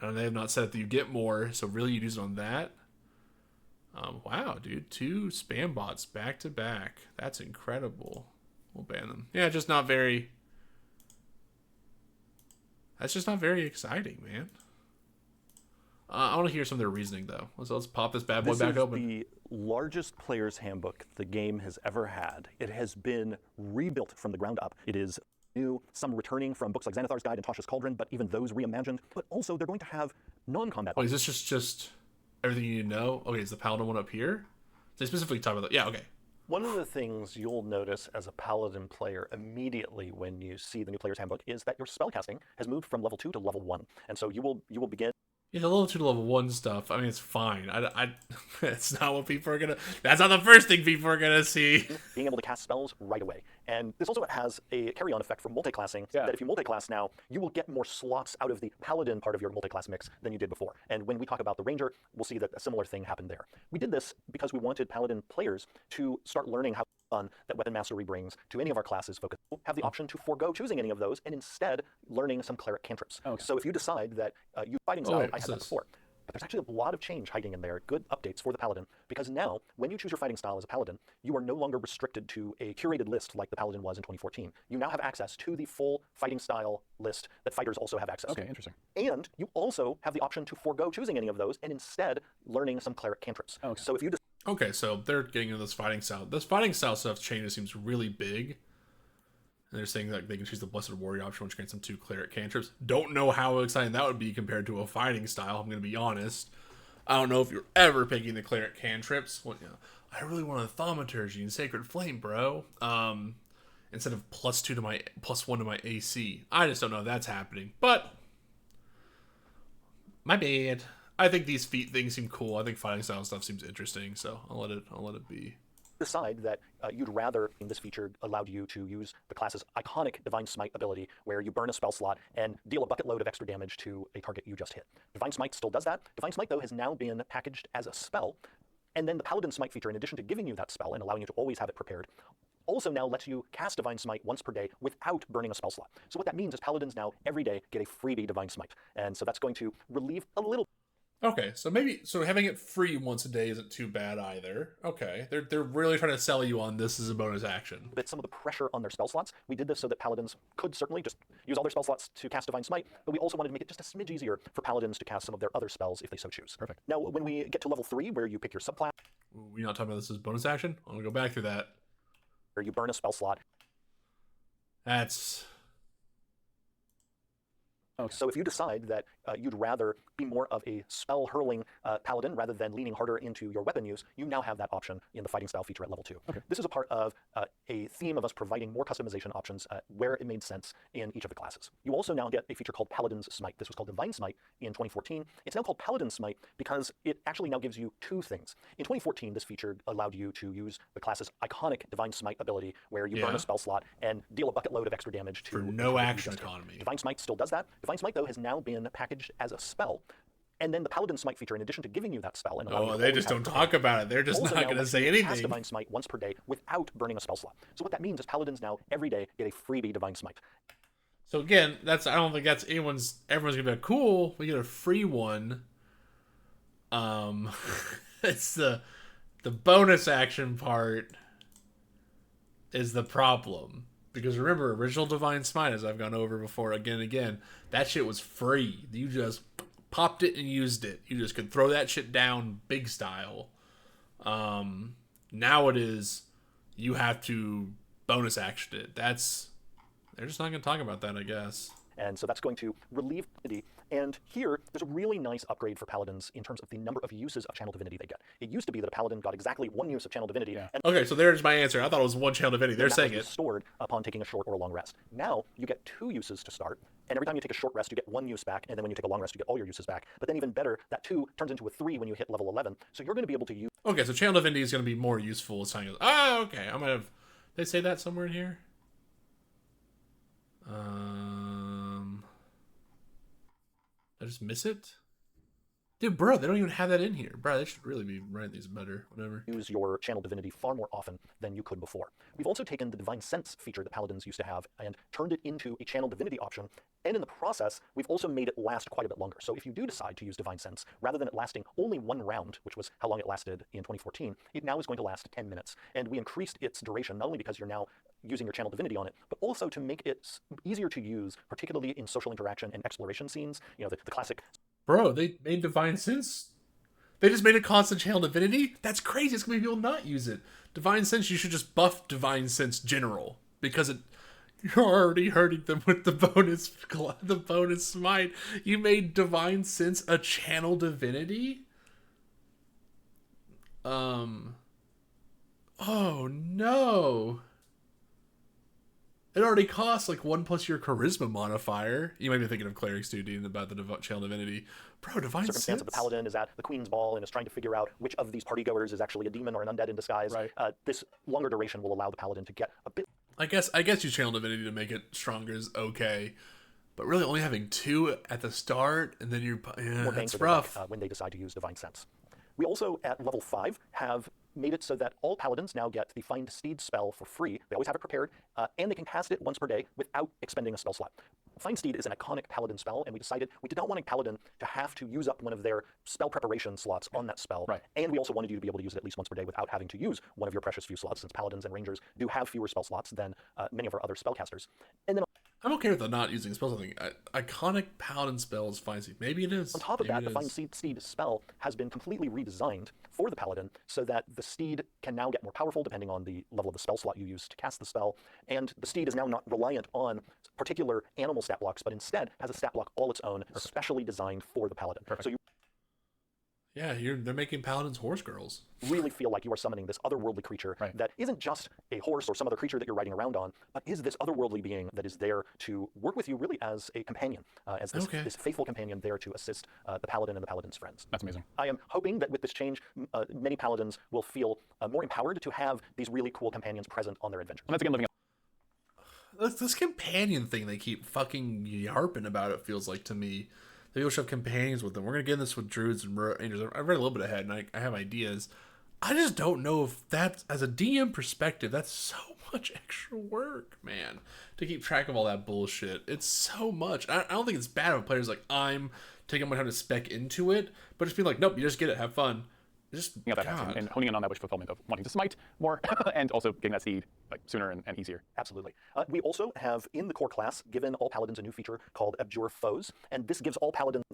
Speaker 1: And they have not said that you get more, so really you'd use it on that. Wow, dude. 2 spam bots back to back. That's incredible. We'll ban them. Yeah, just not very... That's just not very exciting, man. I want to hear some of their reasoning, though. Let's pop this bad boy back open.
Speaker 2: This is the largest player's handbook the game has ever had. It has been rebuilt from the ground up. It is new, some returning from books like Xanathar's Guide and Tasha's Cauldron, but even those reimagined. But also, they're going to have non-combat.
Speaker 1: Wait, is this just everything you need to know? Okay, is the Paladin one up here? They specifically talk about that. Yeah, okay.
Speaker 2: One of the things you'll notice as a Paladin player immediately when you see the new player's handbook is that your spellcasting has moved from level 2 to level 1. And so you will begin...
Speaker 1: Yeah, the level 2 to level 1 stuff, I mean, it's fine. It's not what people are gonna... That's not the first thing people are gonna see.
Speaker 2: Being able to cast spells right away. And this also has a carry-on effect for multiclassing, that if you multiclass now, you will get more slots out of the Paladin part of your multiclass mix than you did before. And when we talk about the Ranger, we'll see that a similar thing happened there. We did this because we wanted Paladin players to start learning how fun that Weapon Mastery brings to any of our classes, focus, have the option to forego choosing any of those and instead learning some cleric cantrips. Okay. So if you decide that you fighting style, I had that before. But there's actually a lot of change hiding in there, good updates for the Paladin, because now, when you choose your fighting style as a Paladin, you are no longer restricted to a curated list like the Paladin was in 2014. You now have access to the full fighting style list that fighters also have access to.
Speaker 3: Okay, interesting.
Speaker 2: And you also have the option to forego choosing any of those and instead learning some cleric cantrips. Okay. So if you
Speaker 1: Okay, so they're getting into this fighting style. This fighting style stuff changes seems really big. And they're saying that they can choose the Blessed Warrior option, which grants them 2 cleric cantrips. Don't know how exciting that would be compared to a fighting style, I'm going to be honest. I don't know if you're ever picking the cleric cantrips. Well, you know, I really want a Thaumaturgy and Sacred Flame, bro. Instead of +1 to my AC. I just don't know if that's happening. But, my bad. I think these feat things seem cool. I think fighting style stuff seems interesting, so I'll let it be.
Speaker 2: Decide that you'd rather, in this feature, allowed you to use the class's iconic Divine Smite ability, where you burn a spell slot and deal a bucket load of extra damage to a target you just hit. Divine Smite still does that. Divine Smite, though, has now been packaged as a spell, and then the Paladin Smite feature, in addition to giving you that spell and allowing you to always have it prepared, also now lets you cast Divine Smite once per day without burning a spell slot. So what that means is Paladins now, every day, get a freebie Divine Smite, and so that's going to relieve a little.
Speaker 1: Okay, so having it free once a day isn't too bad either. Okay, they're really trying to sell you on this as a bonus action.
Speaker 2: But some of the pressure on their spell slots, we did this so that Paladins could certainly just use all their spell slots to cast Divine Smite, but we also wanted to make it just a smidge easier for Paladins to cast some of their other spells if they so choose.
Speaker 3: Perfect.
Speaker 2: Now, when we get to level 3, where you pick your subclass,
Speaker 1: we're not talking about this as bonus action. I'm gonna go back through that.
Speaker 2: Where you burn a spell slot.
Speaker 1: That's.
Speaker 2: Okay. So if you decide that you'd rather be more of a spell-hurling paladin rather than leaning harder into your weapon use, you now have that option in the fighting style feature at level 2. Okay. This is a part of a theme of us providing more customization options where it made sense in each of the classes. You also now get a feature called Paladin's Smite. This was called Divine Smite in 2014. It's now called Paladin Smite because it actually now gives you 2 things. In 2014, this feature allowed you to use the class's iconic Divine Smite ability, where you burn a spell slot and deal a bucket load of extra damage to...
Speaker 1: For no action economy.
Speaker 2: Divine Smite still does that. Divine Smite, though, has now been packaged as a spell. And then the Paladin Smite feature, in addition to giving you that spell... and
Speaker 1: they just don't talk about it. They're just not going to say anything.
Speaker 2: Cast Divine Smite once per day without burning a spell slot. So what that means is Paladins now, every day, get a freebie Divine Smite.
Speaker 1: So again, I don't think that's everyone's going to be like, cool, we get a free one. It's the bonus action part is the problem. Because remember, original Divine Smite, as I've gone over before again and again, that shit was free. You just popped it and used it. You just could throw that shit down big style. Now it is, you have to bonus action it. They're just not going to talk about that, I guess.
Speaker 2: And so that's going to relieve Divinity. And here, there's a really nice upgrade for Paladins in terms of the number of uses of Channel Divinity they get. It used to be that a Paladin got exactly 1 use of Channel Divinity.
Speaker 3: Yeah.
Speaker 2: And
Speaker 1: okay, so there's my answer. I thought it was 1 Channel Divinity. They're saying it.
Speaker 2: Stored upon taking a short or a long rest. Now, you get 2 uses to start. And every time you take a short rest, you get 1 use back. And then when you take a long rest, you get all your uses back. But then even better, that 2 turns into a 3 when you hit level 11. So you're going to be able to use...
Speaker 1: Okay, so Channel Divinity is going to be more useful as time goes. Oh, okay. I'm going to... They say that somewhere in here? Did I just miss it? Dude, bro, they don't even have that in here. Bro, they should really be writing these better. Whatever.
Speaker 2: Use your Channel Divinity far more often than you could before. We've also taken the Divine Sense feature that Paladins used to have and turned it into a Channel Divinity option. And in the process, we've also made it last quite a bit longer. So if you do decide to use Divine Sense, rather than it lasting only 1 round, which was how long it lasted in 2014, it now is going to last 10 minutes. And we increased its duration, not only because you're now using your Channel Divinity on it, but also to make it easier to use, particularly in social interaction and exploration scenes. You know, the classic...
Speaker 1: Bro, they made Divine Sense. They just made a constant Channel Divinity? That's crazy. It's going to be people not use it. Divine Sense, you should just buff Divine Sense general. Because you're already hurting them with the bonus smite. You made Divine Sense a Channel Divinity? Oh no. It already costs like 1 plus your charisma modifier. You might be thinking of clerics too, Dean, about the Channel Divinity. Bro, Divine Sense.
Speaker 2: Circumstance of the Paladin is at the Queen's Ball and is trying to figure out which of these partygoers is actually a demon or an undead in disguise.
Speaker 3: Right.
Speaker 2: This longer duration will allow the Paladin to get a bit...
Speaker 1: I guess you Channel Divinity to make it stronger is okay. But really only having 2 at the start and then you're... Yeah, that's rough.
Speaker 2: When they decide to use Divine Sense. We also, at level 5, have made it so that all Paladins now get the Find Steed spell for free. They always have it prepared, and they can cast it once per day without expending a spell slot. Find Steed is an iconic Paladin spell, and we decided we did not want a Paladin to have to use up one of their spell preparation slots on that spell.
Speaker 3: Right.
Speaker 2: And we also wanted you to be able to use it at least once per day without having to use one of your precious few slots, since Paladins and Rangers do have fewer spell slots than many of our other spellcasters. And then
Speaker 1: I'm okay with the not using spells. I think iconic Paladin spells Find Steed. Maybe it is.
Speaker 2: on top of that, the Find Steed spell has been completely redesigned for the Paladin so that the steed can now get more powerful depending on the level of the spell slot you use to cast the spell. And the steed is now not reliant on particular animal stat blocks, but instead has a stat block all its own, specially designed for the Paladin.
Speaker 3: Perfect.
Speaker 2: So you
Speaker 1: Yeah, they're making Paladins horse girls.
Speaker 2: really feel like you are summoning this otherworldly creature that isn't just a horse or some other creature that you're riding around on, but is this otherworldly being that is there to work with you really as a companion, as this faithful companion there to assist the Paladin and the Paladin's friends.
Speaker 3: That's amazing.
Speaker 2: I am hoping that with this change, many Paladins will feel more empowered to have these really cool companions present on their adventures.
Speaker 3: And that's again living
Speaker 1: This companion thing they keep fucking yarping about, it feels like to me. People should have companions with them. We're going to get this with druids and rangers. I read a little bit ahead, and I have ideas. I just don't know if that's, as a DM perspective, that's so much extra work, man, to keep track of all that bullshit. It's so much. I don't think it's bad if a player's like, I'm taking my time to spec into it, but just being like, nope, you just get it, have fun. Just
Speaker 3: and honing in on that wish fulfillment of wanting to smite more and also getting that steed like sooner and easier.
Speaker 2: Absolutely. We also have in the core class given all Paladins a new feature called Abjure Foes, and this gives all Paladins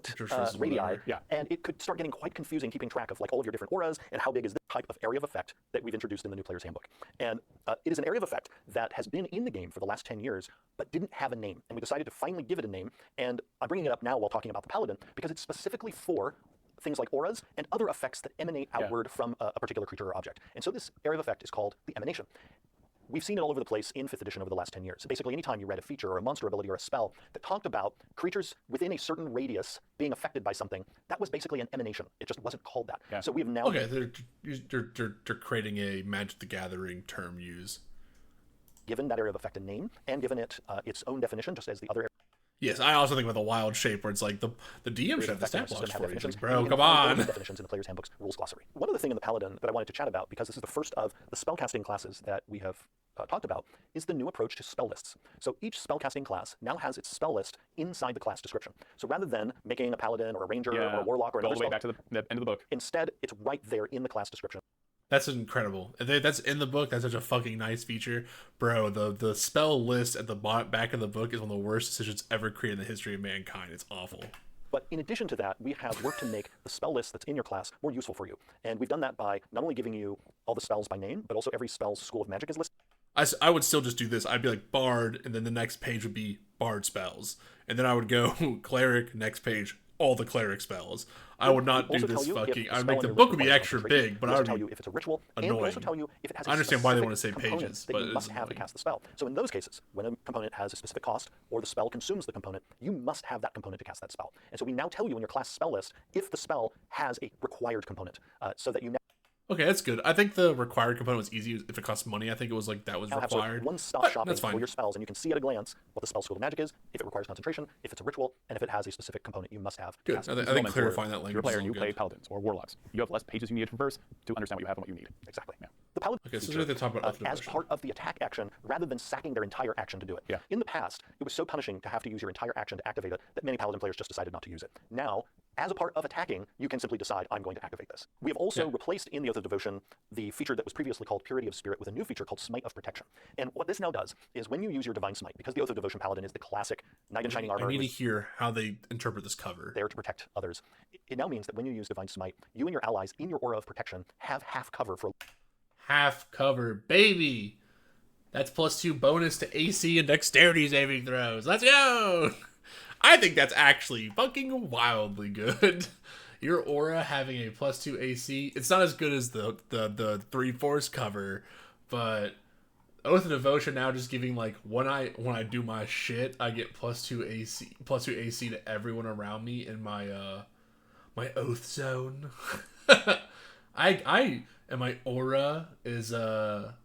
Speaker 2: radii.
Speaker 3: Yeah.
Speaker 2: And it could start getting quite confusing keeping track of like all of your different auras and how big is this type of area of effect that we've introduced in the new player's handbook. And it is an area of effect that has been in the game for the last 10 years, but didn't have a name. And we decided to finally give it a name. And I'm bringing it up now while talking about the Paladin because it's specifically for things like auras and other effects that emanate outward from a particular creature or object. And so this area of effect is called the emanation. We've seen it all over the place in 5th edition over the last 10 years. Basically, anytime you read a feature or a monster ability or a spell that talked about creatures within a certain radius being affected by something, that was basically an emanation. It just wasn't called that.
Speaker 3: Yeah.
Speaker 2: So we have now...
Speaker 1: Okay, they're creating a Magic the Gathering term use.
Speaker 2: Given that area of effect a name and given it its own definition, just as the other...
Speaker 1: Yes, I also think with a wild shape where it's like the DM should have the stat blocks for you.
Speaker 2: definitions.
Speaker 1: Bro, come on.
Speaker 2: Definitions in the player's handbook's rules glossary. One other thing in the Paladin that I wanted to chat about, because this is the first of the spellcasting classes that we have talked about, is the new approach to spell lists. So each spellcasting class now has its spell list inside the class description. So rather than making a Paladin or a Ranger or a Warlock or another
Speaker 3: all the way back to the end of the book,
Speaker 2: instead it's right there in the class description.
Speaker 1: That's incredible. That's in the book. That's such a fucking nice feature, bro. The spell list at the back of the book is one of the worst decisions ever created in the history of mankind. It's awful.
Speaker 2: But in addition to that, we have worked to make the spell list that's in your class more useful for you. And we've done that by not only giving you all the spells by name, but also every spell's school of magic is listed.
Speaker 1: I would still just do this. I'd be like Bard, and then the next page would be Bard spells. And then I would go Cleric, next page, all the Cleric spells. I would not do this fucking... I would make the book would be extra big, but I would
Speaker 2: tell you if it's a ritual,
Speaker 1: annoying.
Speaker 2: And we also tell you if it has a
Speaker 1: I understand why they want to
Speaker 2: specific
Speaker 1: say
Speaker 2: component
Speaker 1: pages,
Speaker 2: that
Speaker 1: but
Speaker 2: you
Speaker 1: it's
Speaker 2: must have to
Speaker 1: annoying.
Speaker 2: cast the spell. So in those cases, when a component has a specific cost, or the spell consumes the component, you must have that component to cast that spell. And so we now tell you in your class spell list if the spell has a required component, so that you now
Speaker 1: Okay, that's good. I think the required component was easy if it costs money. I think it was like that was
Speaker 2: have sort of
Speaker 1: required.
Speaker 2: one-stop shopping
Speaker 1: That's
Speaker 2: for
Speaker 1: fine.
Speaker 2: your spells, and you can see at a glance what the spell school of magic is, if it requires concentration, if it's a ritual, and if it has a specific component you must have. to
Speaker 1: Good.
Speaker 2: cast
Speaker 1: I
Speaker 2: it.
Speaker 1: think clarifying that
Speaker 3: If you're a
Speaker 1: language is
Speaker 3: player
Speaker 1: all
Speaker 3: and you
Speaker 1: good.
Speaker 3: play paladins or warlocks, you have less pages you need to traverse to understand what you have and what you need.
Speaker 2: Exactly.
Speaker 3: Yeah.
Speaker 2: The paladin
Speaker 1: Okay, so
Speaker 2: feature,
Speaker 1: we're going to talk about Oath of
Speaker 2: as
Speaker 1: Devotion.
Speaker 2: part of the attack action, rather than sacking their entire action to do it.
Speaker 3: Yeah.
Speaker 2: In the past, it was so punishing to have to use your entire action to activate it that many paladin players just decided not to use it. Now, as a part of attacking, you can simply decide, I'm going to activate this. We have also replaced in the Oath of Devotion the feature that was previously called Purity of Spirit with a new feature called Smite of Protection. And what this now does is when you use your Divine Smite, because the Oath of Devotion Paladin is the classic knight in shining armor,
Speaker 1: I need to hear how they interpret this cover.
Speaker 2: there to protect others, it now means that when you use Divine Smite, you and your allies in your aura of protection have half cover for
Speaker 1: Half cover, baby. That's +2 bonus to AC and dexterity saving throws. Let's go. I think that's actually fucking wildly good. Your aura having a +2 AC. It's not as good as the 3/4 cover, but Oath of Devotion now just giving like when I do my shit, I get +2 AC to everyone around me in my my oath zone. I and my aura is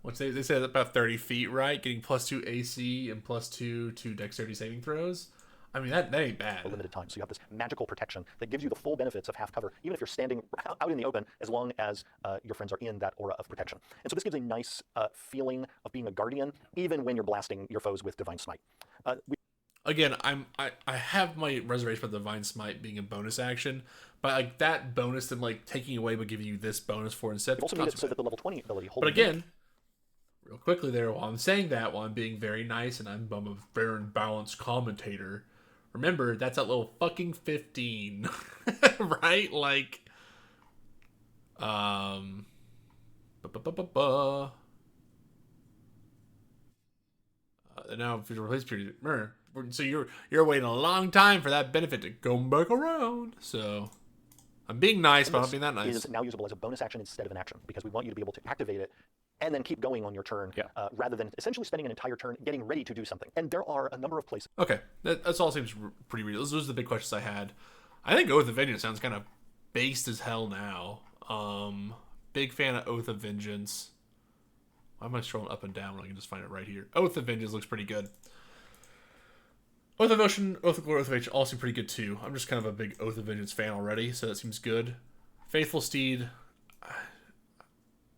Speaker 1: what's they say about 30 feet, right? Getting +2 AC and +2 to dexterity saving throws. I mean that ain't bad.
Speaker 2: a limited time. So you have this magical protection that gives you the full benefits of half cover, even if you're standing out in the open, as long as your friends are in that aura of protection. And so this gives a nice feeling of being a guardian, even when you're blasting your foes with Divine Smite.
Speaker 1: Again, I have my reservation about Divine Smite being a bonus action, but like that bonus then like taking away but giving you this bonus for instead.
Speaker 2: We've also made it so that the level 20 ability holds.
Speaker 1: But again, real quickly there, while I'm saying that, while I'm being very nice and I'm a fair and balanced commentator, remember that's at level fucking 15, right? Like, now if you replace period, remember, so you're waiting a long time for that benefit to come back around. So I'm being nice, but I'm not being that nice.
Speaker 2: Is now usable as a bonus action instead of an action, because we want you to be able to activate it and then keep going on your turn, rather than essentially spending an entire turn getting ready to do something. And there are a number of places.
Speaker 1: Okay, that's all seems pretty real. Those are the big questions I had. I think Oath of Vengeance sounds kind of based as hell now. Big fan of Oath of Vengeance. Why am I scrolling up and down when I can just find it right here? Oath of Vengeance looks pretty good. Oath of Devotion, Oath of Glory, Oath of Age all seem pretty good too. I'm just kind of a big Oath of Vengeance fan already, so that seems good. Faithful Steed,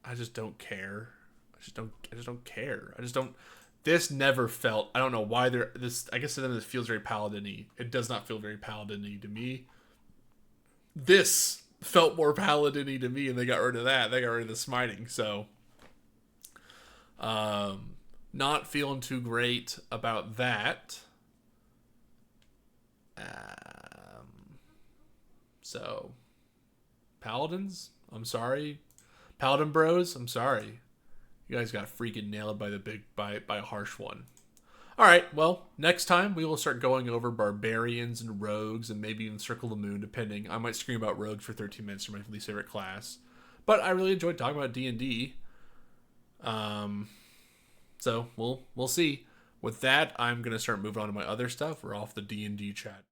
Speaker 1: I just don't care. I just don't care. I just don't. This never felt. I don't know why this. I guess then this feels very Paladin-y. It does not feel very Paladin-y to me. This felt more Paladin-y to me, and they got rid of that. They got rid of the smiting. So, not feeling too great about that. So, Paladins, I'm sorry. Paladin bros, I'm sorry. You guys got freaking nailed by a harsh one. All right, well, next time we will start going over barbarians and rogues and maybe even Circle of the Moon, depending. I might scream about rogues for 13 minutes for my least favorite class, but I really enjoyed talking about D&D. So we'll see. With that, I'm gonna start moving on to my other stuff. We're off the D&D chat.